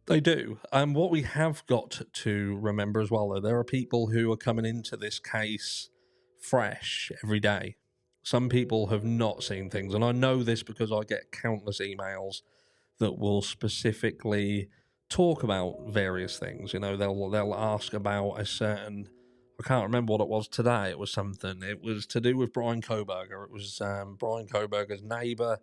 They do. What we have got to remember as well, though, there are people who are coming into this case fresh every day. Some people have not seen things, and I know this because I get countless emails that will specifically talk about various things. You know, they'll ask about a certain. I can't remember what it was today. It was something. It was to do with Brian Koberger. It was Brian Koberger's neighbour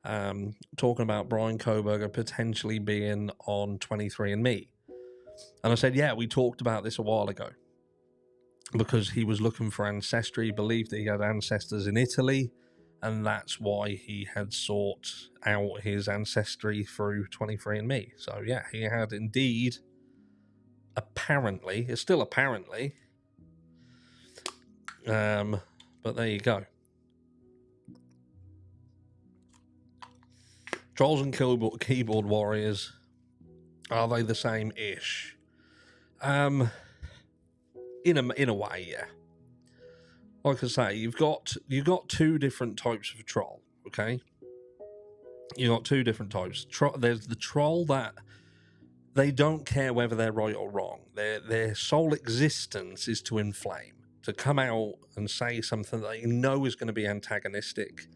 talking about Brian Koberger potentially being on 23andMe. And I said, yeah, we talked about this a while ago because he was looking for ancestry. He believed that he had ancestors in Italy, and that's why he had sought out his ancestry through 23andMe. So, yeah, he had indeed, apparently, it's still apparently, but there you go. Trolls and keyboard warriors, are they the same-ish? In a way, yeah. Like I say, you've got two different types of troll, okay? You've got two different types. There's the troll that they don't care whether they're right or wrong. Their sole existence is to inflame, to come out and say something that they know is going to be antagonistic.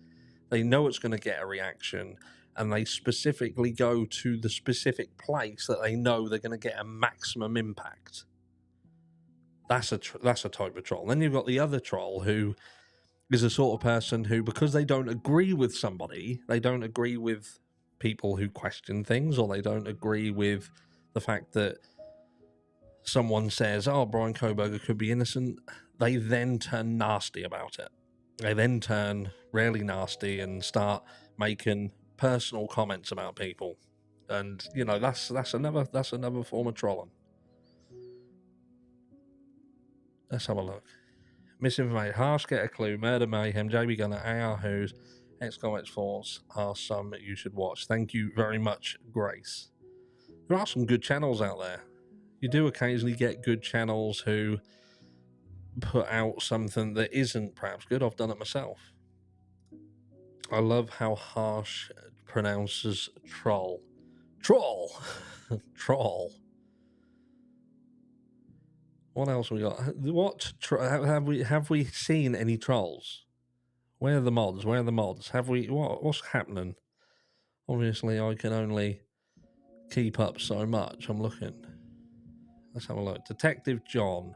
They know it's going to get a reaction, and they specifically go to the specific place that they know they're going to get a maximum impact. That's a type of troll. Then you've got the other troll who is the sort of person who, because they don't agree with somebody, they don't agree with people who question things, or they don't agree with the fact that someone says, oh, Brian Koberger could be innocent, they then turn nasty about it. They then turn really nasty and start making personal comments about people. And, you know, that's another form of trolling. Let's have a look. Misinformation, Harsh, Get a Clue, Murder Mayhem, JB Gunner, AR Who's, XCOM X Force are some you should watch. Thank you very much, Grace. There are some good channels out there. You do occasionally get good channels who put out something that isn't perhaps good. I've done it myself. I love how Harsh pronounces troll. Troll! Troll. What else we got? Have we seen any trolls? Where are the mods? What's happening? Obviously, I can only keep up so much. I'm looking. Let's have a look. Detective John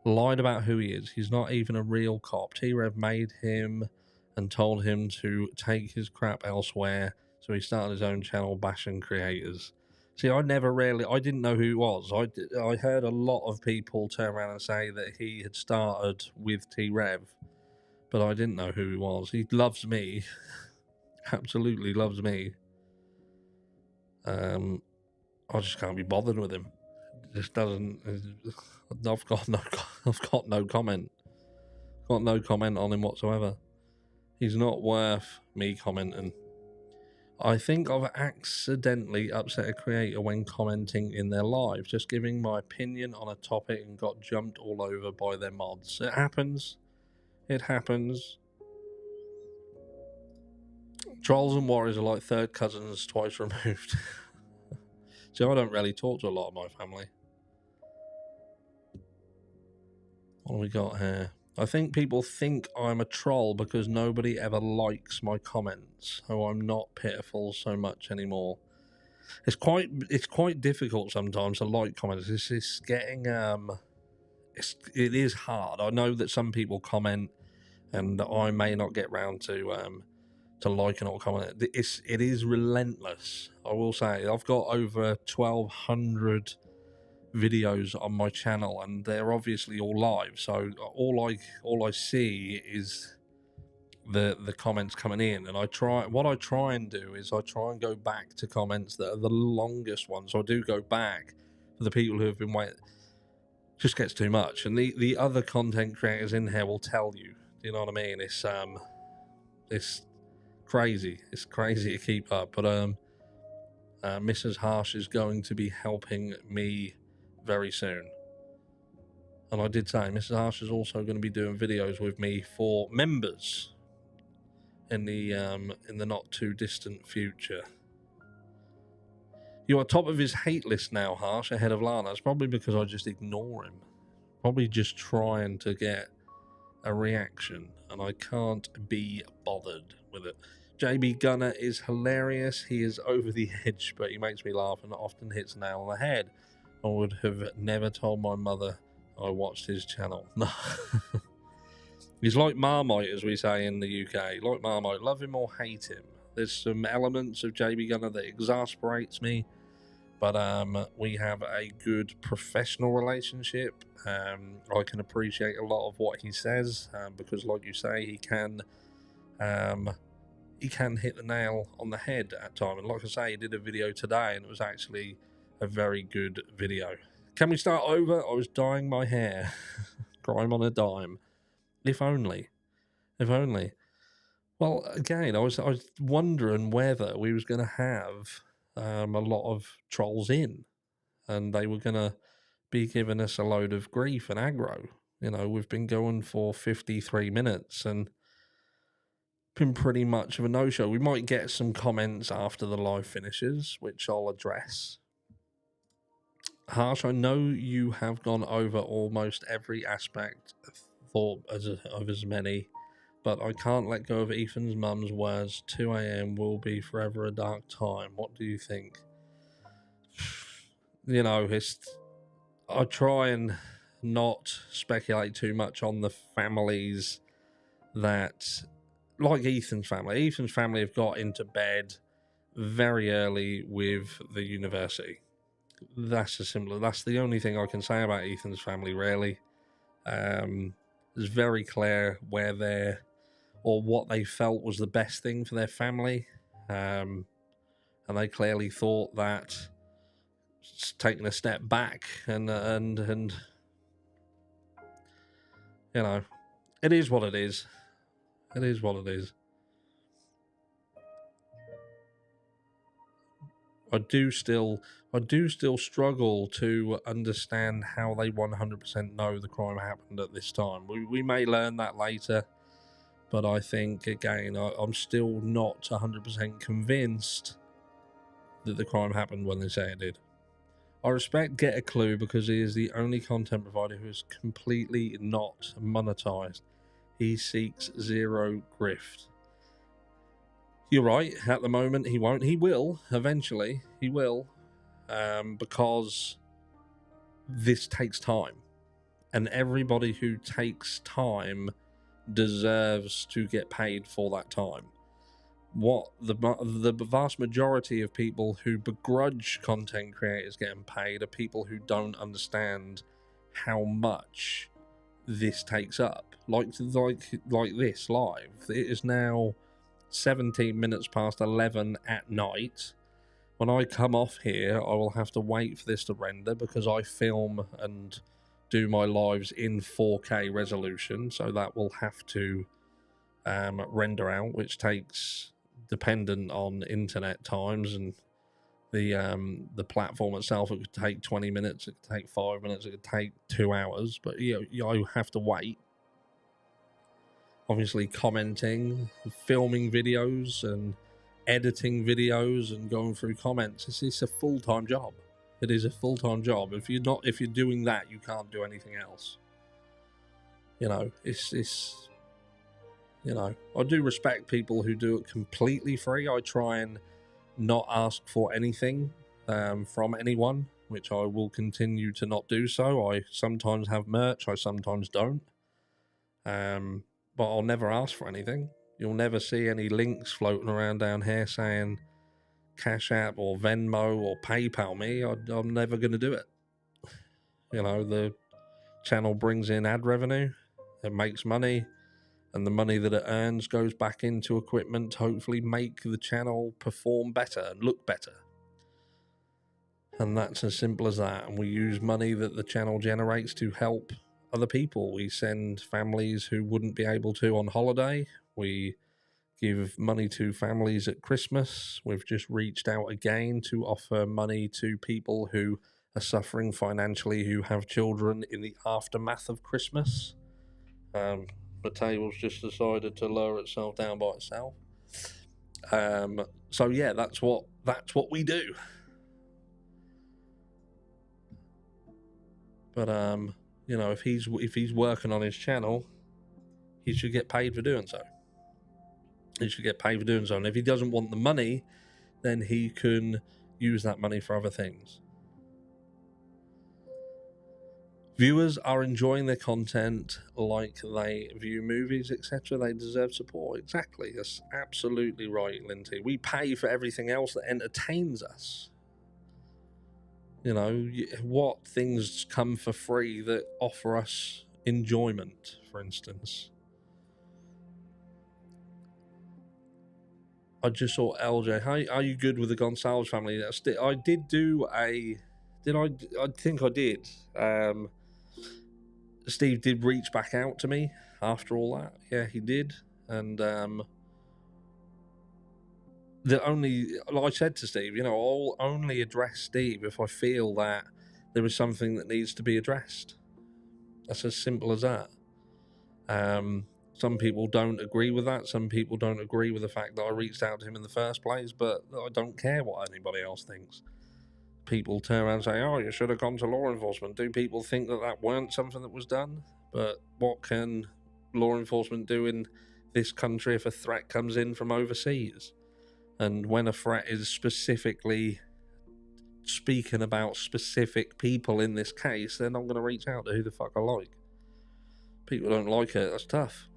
lied about who he is. He's not even a real cop. T-Rev made him and told him to take his crap elsewhere, so he started his own channel bashing creators. See, I didn't know who he was. I heard a lot of people turn around and say that he had started with T-Rev, but I didn't know who he was. He loves me. Absolutely loves me. I just can't be bothered with him. Just doesn't. I've got no comment. Got no comment on him whatsoever. He's not worth me commenting. I think I've accidentally upset a creator when commenting in their live, just giving my opinion on a topic and got jumped all over by their mods. It happens. It happens. Trolls and warriors are like third cousins twice removed. So I don't really talk to a lot of my family. What have we got here? I think people think I'm a troll because nobody ever likes my comments, so I'm not pitiful so much anymore. It's quite difficult sometimes to like comments. It's getting it is hard. I know that some people comment, and I may not get round to liking or commenting. It is relentless. I will say I've got over 1,200 videos on my channel, and they're obviously all live. So all I see is the comments coming in, and I try and do is I try and go back to comments that are the longest ones. So I do go back for the people who have been waiting. Just gets too much, and the other content creators in here will tell you. Do you know what I mean? It's crazy. It's crazy to keep up. But Mrs. Harsh is going to be helping me very soon. And I did say Mrs. Harsh is also going to be doing videos with me for members in the not too distant future. You're on top of his hate list now, Harsh, ahead of Lana. It's probably because I just ignore him. Probably just trying to get a reaction, and I can't be bothered with it. JB Gunner is hilarious. He is over the edge, but he makes me laugh and often hits nail on the head. I would have never told my mother I watched his channel. No. He's like Marmite, as we say in the UK. Like Marmite, love him or hate him. There's some elements of JB Gunner that exasperates me, but we have a good professional relationship. I can appreciate a lot of what he says because, like you say, he can hit the nail on the head at times. And like I say, he did a video today, and it was actually a very good video. Can we start over? I was dyeing my hair. Crime on a dime. If only. If only. Well, again, I was wondering whether we was going to have a lot of trolls in, and they were going to be giving us a load of grief and aggro. You know, we've been going for 53 minutes and been pretty much of a no-show. We might get some comments after the live finishes, which I'll address. Harsh, I know you have gone over almost every aspect of as many, but I can't let go of Ethan's mum's words. 2 a.m. will be forever a dark time. What do you think? You know, I try and not speculate too much on the families that, like Ethan's family. Ethan's family have got into bed very early with the university. That's the only thing I can say about Ethan's family, really. It's very clear where they're, or what they felt was the best thing for their family. And they clearly thought that taking a step back and you know, it is what it is. It is what it is. I do still struggle to understand how they 100% know the crime happened at this time. We may learn that later, but I think, again, I'm still not 100% convinced that the crime happened when they say it did. I respect Get a Clue because he is the only content provider who is completely not monetized. He seeks zero grift. You're right, at the moment he won't. He will, eventually. He will. Because this takes time, and everybody who takes time deserves to get paid for that time. What the vast majority of people who begrudge content creators getting paid are people who don't understand how much this takes up. Like this live. It is now 17 minutes past 11 at night. When I come off here, I will have to wait for this to render because I film and do my lives in 4K resolution, so that will have to render out, which takes, dependent on internet times and the platform itself, it could take 20 minutes, it could take 5 minutes, it could take 2 hours, but I have to wait. Obviously commenting, filming videos and editing videos and going through comments, it's a full-time job. It is a full-time job. If you're doing that, you can't do anything else. It's I do respect people who do it completely free. I try and not ask for anything from anyone, which I will continue to not do so. I sometimes have merch, I sometimes don't. But I'll never ask for anything. You'll never see any links floating around down here saying Cash App or Venmo or PayPal me. I'm never going to do it. The channel brings in ad revenue, it makes money, and the money that it earns goes back into equipment to hopefully make the channel perform better and look better. And that's as simple as that. And we use money that the channel generates to help other people. We send families who wouldn't be able to on holiday. We give money to families at Christmas. We've just reached out again to offer money to people who are suffering financially, who have children in the aftermath of Christmas. The table's just decided to lower itself down by itself. So yeah, that's what we do. But if he's working on his channel, he should get paid for doing so. He should get paid for doing so. And if he doesn't want the money, then he can use that money for other things. Viewers are enjoying their content like they view movies, etc. They deserve support. Exactly. That's absolutely right, Linty. We pay for everything else that entertains us. What things come for free that offer us enjoyment, for instance? I just saw LJ. Hi, are you good with the Gonzalez family? I did do a... I think I did. Steve did reach back out to me after all that. Yeah, he did. And like I said to Steve, I'll only address Steve if I feel that there is something that needs to be addressed. That's as simple as that. Some people don't agree with that. Some people don't agree with the fact that I reached out to him in the first place, but I don't care what anybody else thinks. People turn around and say, oh, you should have gone to law enforcement. Do people think that weren't something that was done? But what can law enforcement do in this country if a threat comes in from overseas? And when a threat is specifically speaking about specific people in this case, then I'm going to reach out to who the fuck I like. People don't like it, that's tough.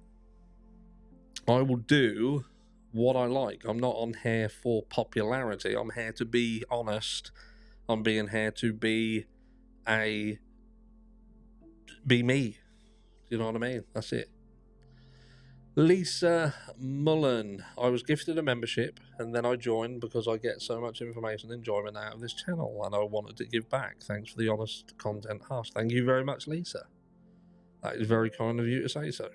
I will do what I like. I'm not on here for popularity. I'm here to be honest. I'm being here to be me. You know what I mean? That's it. Lisa Mullen. I was gifted a membership and then I joined because I get so much information and enjoyment out of this channel and I wanted to give back. Thanks for the honest content, Harsh. Thank you very much, Lisa. That is very kind of you to say so.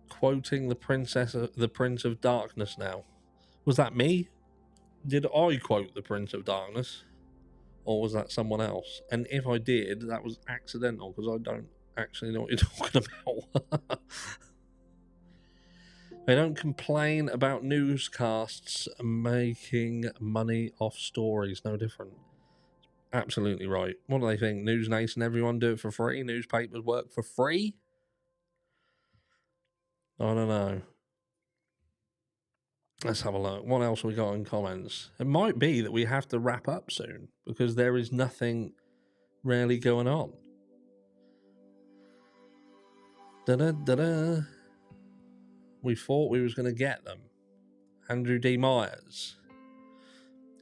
Quoting the Prince of Darkness now. Was that me? Did I quote the Prince of Darkness? Or was that someone else? And if I did, that was accidental because I don't actually know what you're talking about. They don't complain about newscasts making money off stories. No different. Absolutely right. What do they think? News Nation, everyone do it for free? Newspapers work for free? I don't know. Let's have a look. What else we got in comments? It might be that we have to wrap up soon because there is nothing really going on. Da-da-da-da. We thought we was going to get them. Andrew D. Myers.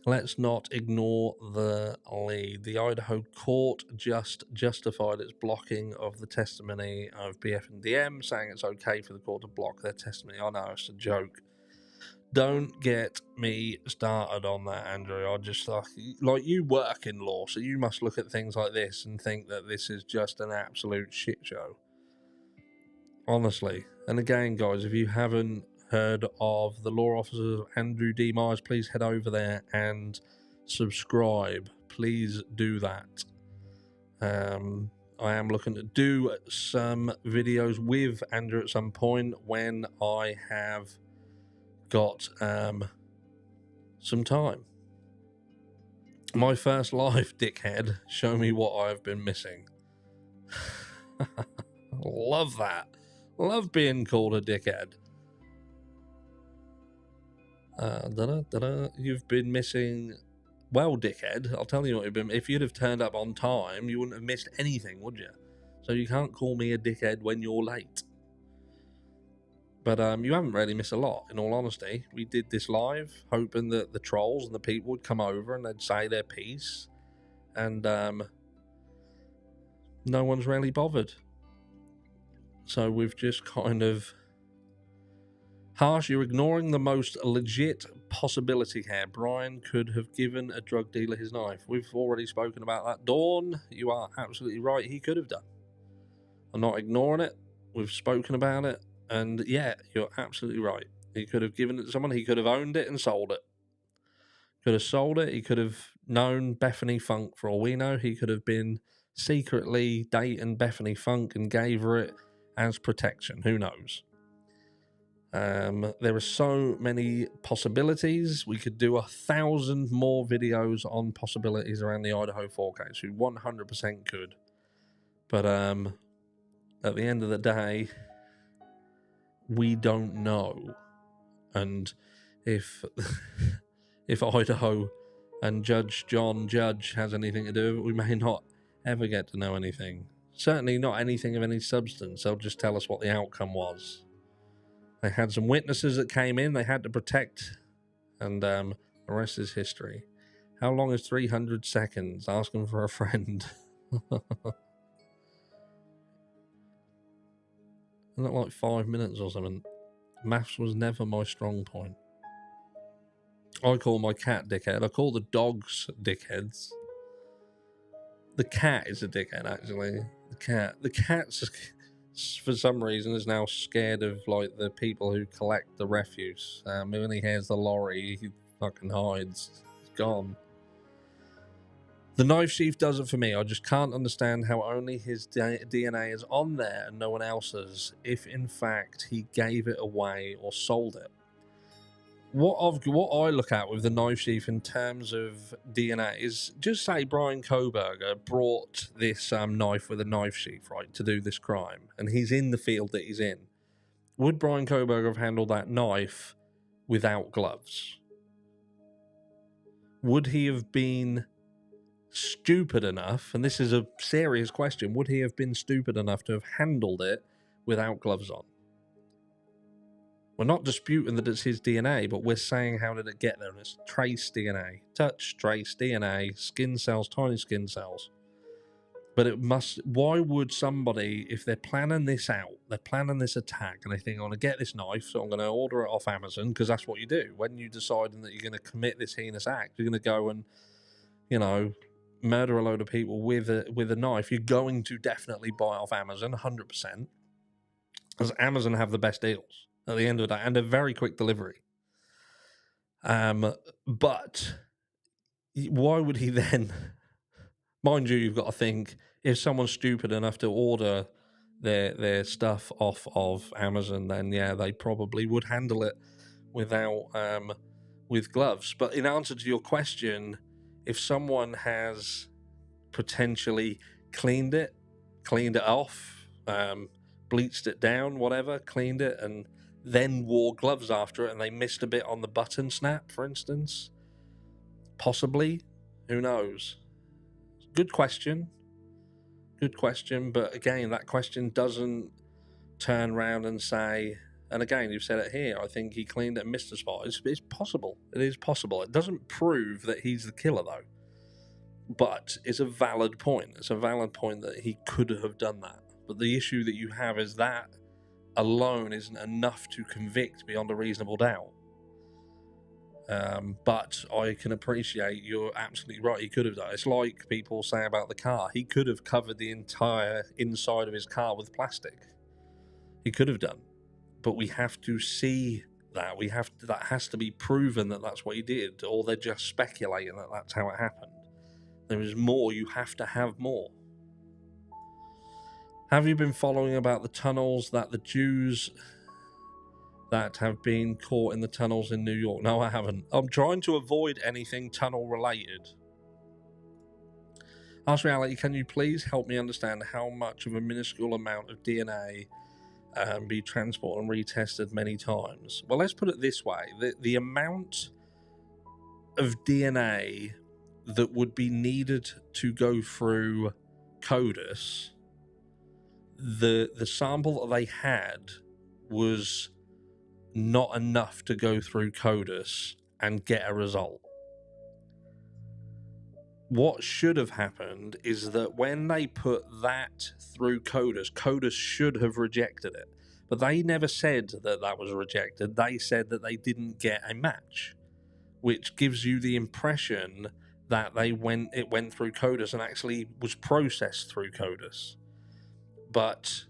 Let's not ignore the lead. The Idaho court just justified its blocking of the testimony of BF and DM, saying it's okay for the court to block their testimony. I know, it's a joke. Don't get me started on that, Andrew. I just like you work in law, so you must look at things like this and think that this is just an absolute shit show. Honestly. And again, guys, if you haven't heard of the law offices of Andrew D. Myers, please head over there and subscribe. Please do that. I am looking to do some videos with Andrew at some point when I have got some time. My first live, dickhead. Show me what I've been missing. Love that. Love being called a dickhead. You've been missing. Well, dickhead, I'll tell you what you've been. If you'd have turned up on time, you wouldn't have missed anything, would you? So you can't call me a dickhead when you're late. But you haven't really missed a lot, in all honesty. We did this live, hoping that the trolls and the people would come over and they'd say their piece. And no one's really bothered. So we've just kind of... Harsh, you're ignoring the most legit possibility here. Brian could have given a drug dealer his knife. We've already spoken about that. Dawn, you are absolutely right. He could have done. I'm not ignoring it. We've spoken about it. And yeah, you're absolutely right. He could have given it to someone. He could have owned it and sold it. Could have sold it. He could have known Bethany Funk for all we know. He could have been secretly dating Bethany Funk and gave her it as protection. Who knows? There are so many possibilities. We could do 1,000 more videos on possibilities around the Idaho 4Ks. We 100% could. But at the end of the day, we don't know. And if if Idaho and Judge John Judge has anything to do with it, we may not ever get to know anything. Certainly not anything of any substance. They'll just tell us what the outcome was. They had some witnesses that came in they had to protect, and the rest is history. How long is 300 seconds? Asking for a friend. It looked like 5 minutes or something. Maths was never my strong point. I call my cat dickhead. I call the dogs dickheads. The cat is a dickhead, actually. The cat's for some reason is now scared of like the people who collect the refuse. When he hears the lorry, he fucking hides. He's gone. The knife sheath does it for me. I just can't understand how only his DNA is on there and no one else's, if in fact he gave it away or sold it. What I look at with the knife sheath in terms of DNA is, just say Brian Koberger brought this knife with a knife sheath, right, to do this crime, and he's in the field that he's in. Would Brian Koberger have handled that knife without gloves? Would he have been stupid enough, and this is a serious question, would he have been stupid enough to have handled it without gloves on? We're not disputing that it's his DNA, but we're saying how did it get there? And it's trace DNA. Touch, trace, DNA, skin cells, tiny skin cells. But it must... Why would somebody, if they're planning this out, they're planning this attack, and they think, I'm going to get this knife, so I'm going to order it off Amazon, because that's what you do. When you decide that you're going to commit this heinous act, you're going to go and, you know, murder a load of people with a knife. You're going to definitely buy off Amazon, 100%. Because Amazon have the best deals at the end of the day, and a very quick delivery. But why would he then... Mind you, you've got to think, if someone's stupid enough to order their stuff off of Amazon, then yeah, they probably would handle it without with gloves. But in answer to your question, if someone has potentially cleaned it off, bleached it down, whatever, cleaned it, and then wore gloves after it and they missed a bit on the button snap, for instance? Possibly. Who knows? Good question. Good question. But again, that question doesn't turn around and say, and again, you've said it here, I think he cleaned it and missed a spot. It's possible. It is possible. It doesn't prove that he's the killer, though. But it's a valid point. It's a valid point that he could have done that. But the issue that you have is that alone isn't enough to convict beyond a reasonable doubt. But I can appreciate you're absolutely right. He could have done it. It's like people say about the car. He could have covered the entire inside of his car with plastic. He could have done. But we have to see that. That has to be proven that that's what he did, or they're just speculating that that's how it happened. There is more. You have to have more. Have you been following about the tunnels that the Jews that have been caught in the tunnels in New York? No, I haven't. I'm trying to avoid anything tunnel related. Ask Reality, can you please help me understand how much of a minuscule amount of DNA be transported and retested many times? Well, let's put it this way. The amount of DNA that would be needed to go through CODIS, the sample that they had was not enough to go through CODIS and get a result. What should have happened is that when they put that through CODIS should have rejected it. But they never said that that was rejected. They said that they didn't get a match, which gives you the impression that it went through CODIS and actually was processed through CODIS. But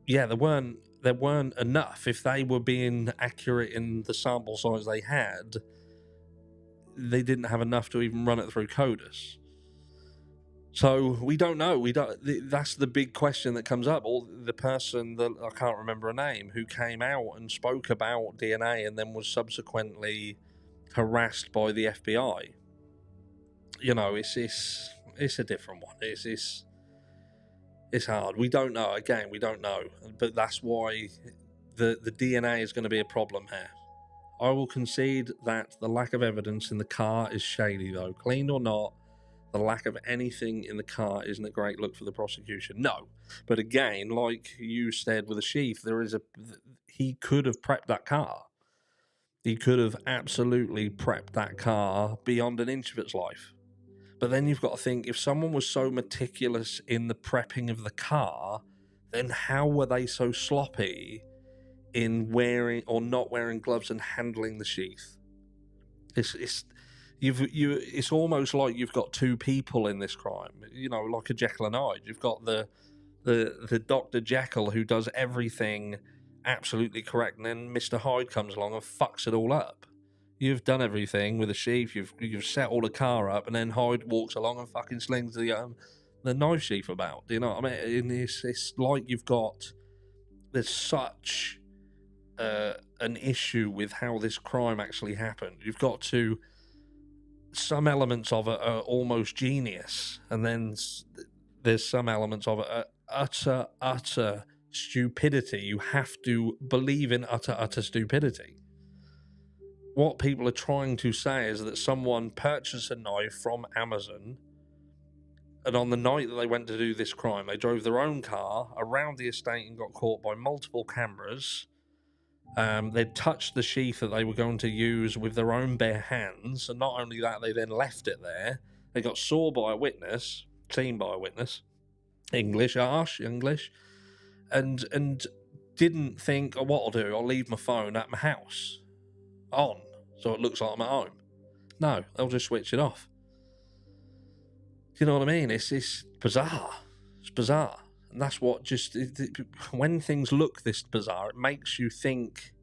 yeah, there weren't enough. If they were being accurate in the sample size they had, they didn't have enough to even run it through CODIS. So we don't know. That's the big question that comes up. Or the person that I can't remember her name, who came out and spoke about DNA and then was subsequently harassed by the FBI. You know, it's a different one. It's hard. We don't know. Again, we don't know. But that's why the DNA is going to be a problem here. I will concede that the lack of evidence in the car is shady, though. Cleaned or not, the lack of anything in the car isn't a great look for the prosecution. No. But again, like you said with the sheath, he could have prepped that car. He could have absolutely prepped that car beyond an inch of its life. But then you've got to think, if someone was so meticulous in the prepping of the car, then how were they so sloppy in wearing or not wearing gloves and handling the sheath? It's almost like you've got two people in this crime. You know, like a Jekyll and Hyde. You've got the Dr. Jekyll who does everything absolutely correct, and then Mr. Hyde comes along and fucks it all up. You've done everything with a sheath. You've set all the car up, and then Hyde walks along and fucking slings the knife sheath about. Do you know what I mean? It's like there's such an issue with how this crime actually happened. You've got some elements of it are almost genius, and then there's some elements of it are utter stupidity. You have to believe in utter stupidity. What people are trying to say is that someone purchased a knife from Amazon, and on the night that they went to do this crime, they drove their own car around the estate and got caught by multiple cameras. They'd touched the sheath that they were going to use with their own bare hands, and not only that, they then left it there. They got seen by a witness, harsh English, and didn't think, oh, what I'll do, I'll leave my phone at my house on, so it looks like I'm at home. No, they'll just switch it off. Do you know what I mean? It's bizarre. It's bizarre. And that's what when things look this bizarre, it makes you think,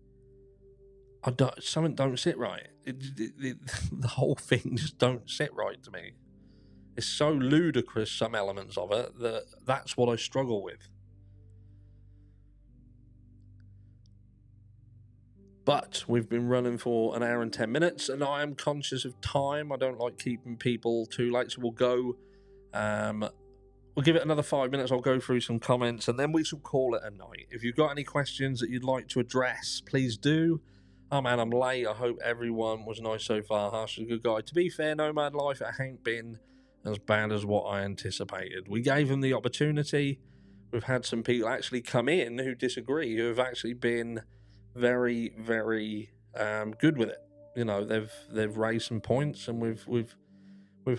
something don't sit right. The whole thing just don't sit right to me. It's so ludicrous, some elements of it, that's what I struggle with. But we've been running for an hour and 10 minutes, and I am conscious of time. I don't like keeping people too late, so we'll We'll give it another 5 minutes. I'll go through some comments and then we shall call it a night. If you've got any questions that you'd like to address, please do. Oh man, I'm late. I hope everyone was nice so far. Harsh is a good guy. To be fair, Nomad Life, it ain't been as bad as what I anticipated. We gave them the opportunity. We've had some people actually come in who disagree, who have actually been very, very good with it. You know, they've raised some points and we've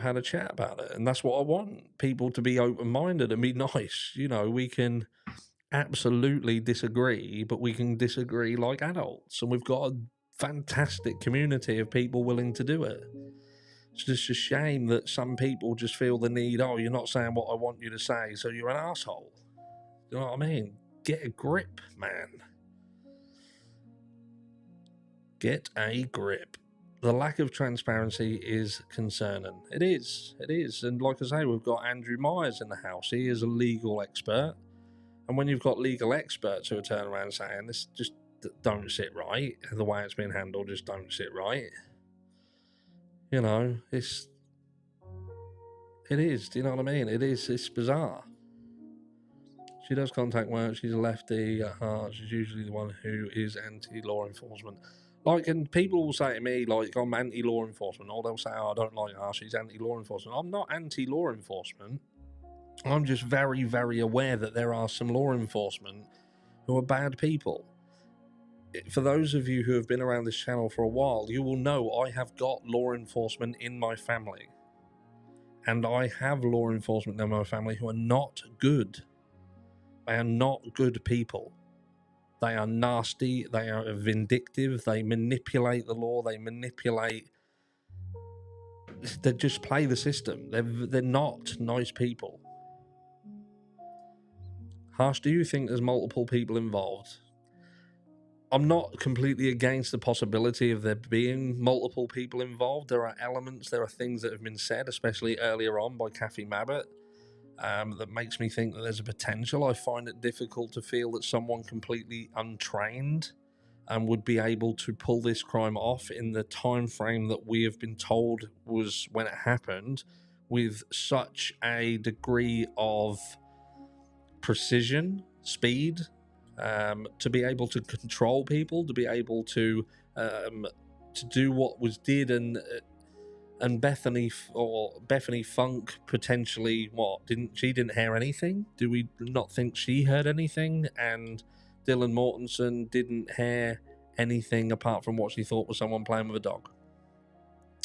had a chat about it, and that's what I want. People to be open-minded and be nice. You know, we can absolutely disagree, but we can disagree like adults, and we've got a fantastic community of people willing to do it. It's just a shame that some people just feel the need, oh, you're not saying what I want you to say, so you're an asshole. You know what I mean? Get a grip, man. Get a grip. The lack of transparency is concerning. It is. And like I say, we've got Andrew Myers in the house. He is a legal expert. And when you've got legal experts who are turning around saying, this just don't sit right, the way it's been handled just don't sit right. You know, it is. Do you know what I mean? It's bizarre. She does contact work. She's a lefty at heart. She's usually the one who is anti-law enforcement. Like, and people will say to me, like, I'm anti-law enforcement, or they'll say, oh, I don't like her, she's anti-law enforcement. I'm not anti-law enforcement. I'm just very, very aware that there are some law enforcement who are bad people. For those of you who have been around this channel for a while, you will know I have got law enforcement in my family. And I have law enforcement in my family who are not good. They are not good people. They are nasty, they are vindictive, they manipulate the law, they just play the system. They're not nice people. Harsh, do you think there's multiple people involved? I'm not completely against the possibility of there being multiple people involved. There are elements, there are things that have been said, especially earlier on by Kathy Mabbott, that makes me think that there's a potential. I find it difficult to feel that someone completely untrained would be able to pull this crime off in the time frame that we have been told was when it happened, with such a degree of precision, speed, to be able to control people, to be able to do what was did, and Bethany Funk potentially didn't hear anything? Do we not think she heard anything? And Dylan Mortensen didn't hear anything apart from what she thought was someone playing with a dog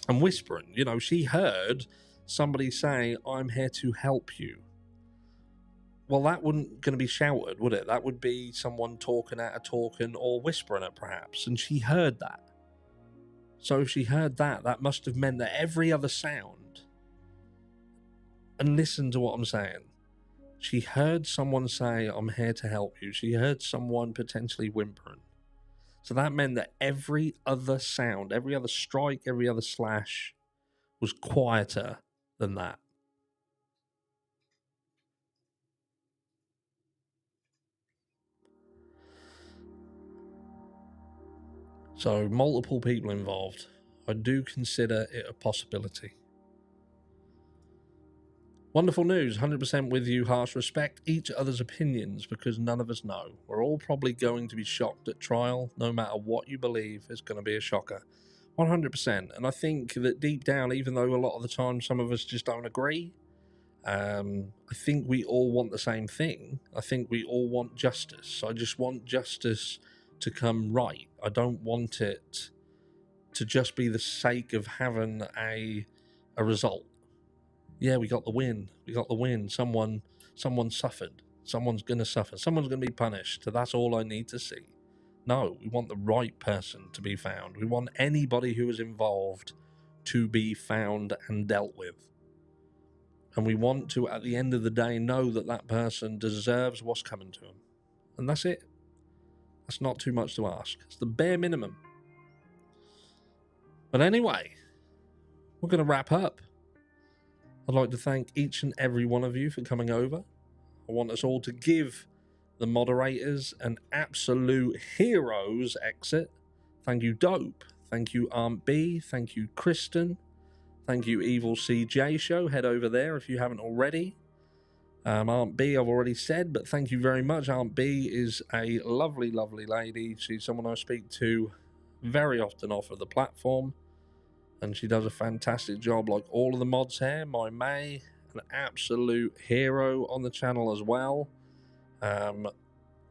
and whispering. You know, she heard somebody say, "I'm here to help you." Well, that wouldn't going to be shouted, would it? That would be someone talking at a talking or whispering it, perhaps. And she heard that. So if she heard that, that must have meant that every other sound, and listen to what I'm saying, she heard someone say, "I'm here to help you." She heard someone potentially whimpering. So that meant that every other sound, every other strike, every other slash was quieter than that. So multiple people involved. I do consider it a possibility. Wonderful news, 100% with you, Harsh. Respect each other's opinions because none of us know. We're all probably going to be shocked at trial. No matter what you believe, it's going to be a shocker. 100%. And I think that deep down, even though a lot of the time some of us just don't agree, I think we all want the same thing. I think we all want justice. I just want justice to come right. I don't want it to just be the sake of having a result. Yeah, we got the win. Someone suffered. Someone's going to suffer. Someone's going to be punished. So that's all I need to see. No, we want the right person to be found. We want anybody who is involved to be found and dealt with. And we want to, at the end of the day, know that that person deserves what's coming to them. And that's it. That's not too much to ask. It's the bare minimum. But anyway, we're going to wrap up. I'd like to thank each and every one of you for coming over. I want us all to give the moderators an absolute hero's exit. Thank you, Dope. Thank you, Aunt B. Thank you, Kristen. Thank you, Evil CJ Show. Head over there if you haven't already. Aunt B, I've already said, but thank you very much. Aunt B is a lovely, lovely lady. She's someone I speak to very often off of the platform, and she does a fantastic job, like all of the mods here. My May, an absolute hero on the channel as well.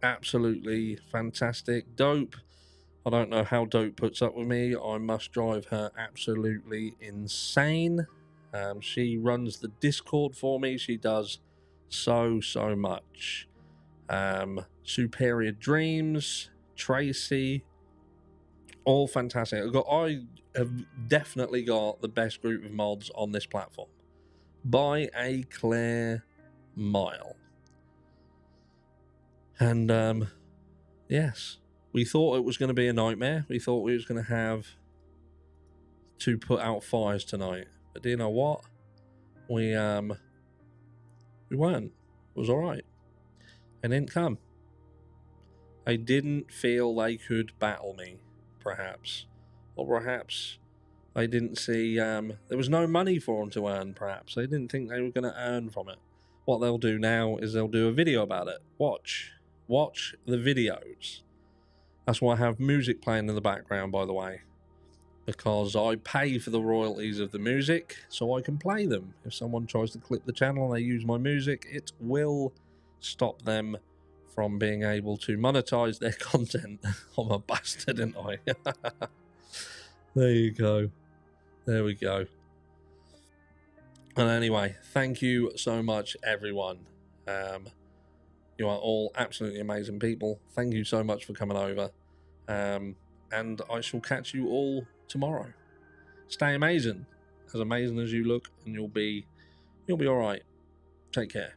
Absolutely fantastic. Dope. I don't know how Dope puts up with me. I must drive her absolutely insane. She runs the Discord for me. She does so much. Superior Dreams, Tracy, all fantastic. I have definitely got the best group of mods on this platform by a clear mile. And yes, we thought it was going to be a nightmare. We thought we was going to have to put out fires tonight, but do you know what? We weren't. It was all right. They didn't come. They didn't feel they could battle me, perhaps, or perhaps they didn't see there was no money for them to earn. Perhaps they didn't think they were going to earn from it. What they'll do now is they'll do a video about it. Watch the videos. That's why I have music playing in the background, by the way, because I pay for the royalties of the music so I can play them. If someone tries to clip the channel and they use my music, it will stop them from being able to monetize their content. I'm a bastard, aren't I? There you go. There we go. And anyway, thank you so much, everyone. You are all absolutely amazing people. Thank you so much for coming over. And I shall catch you all tomorrow. Stay amazing as you look, and you'll be all right. Take care.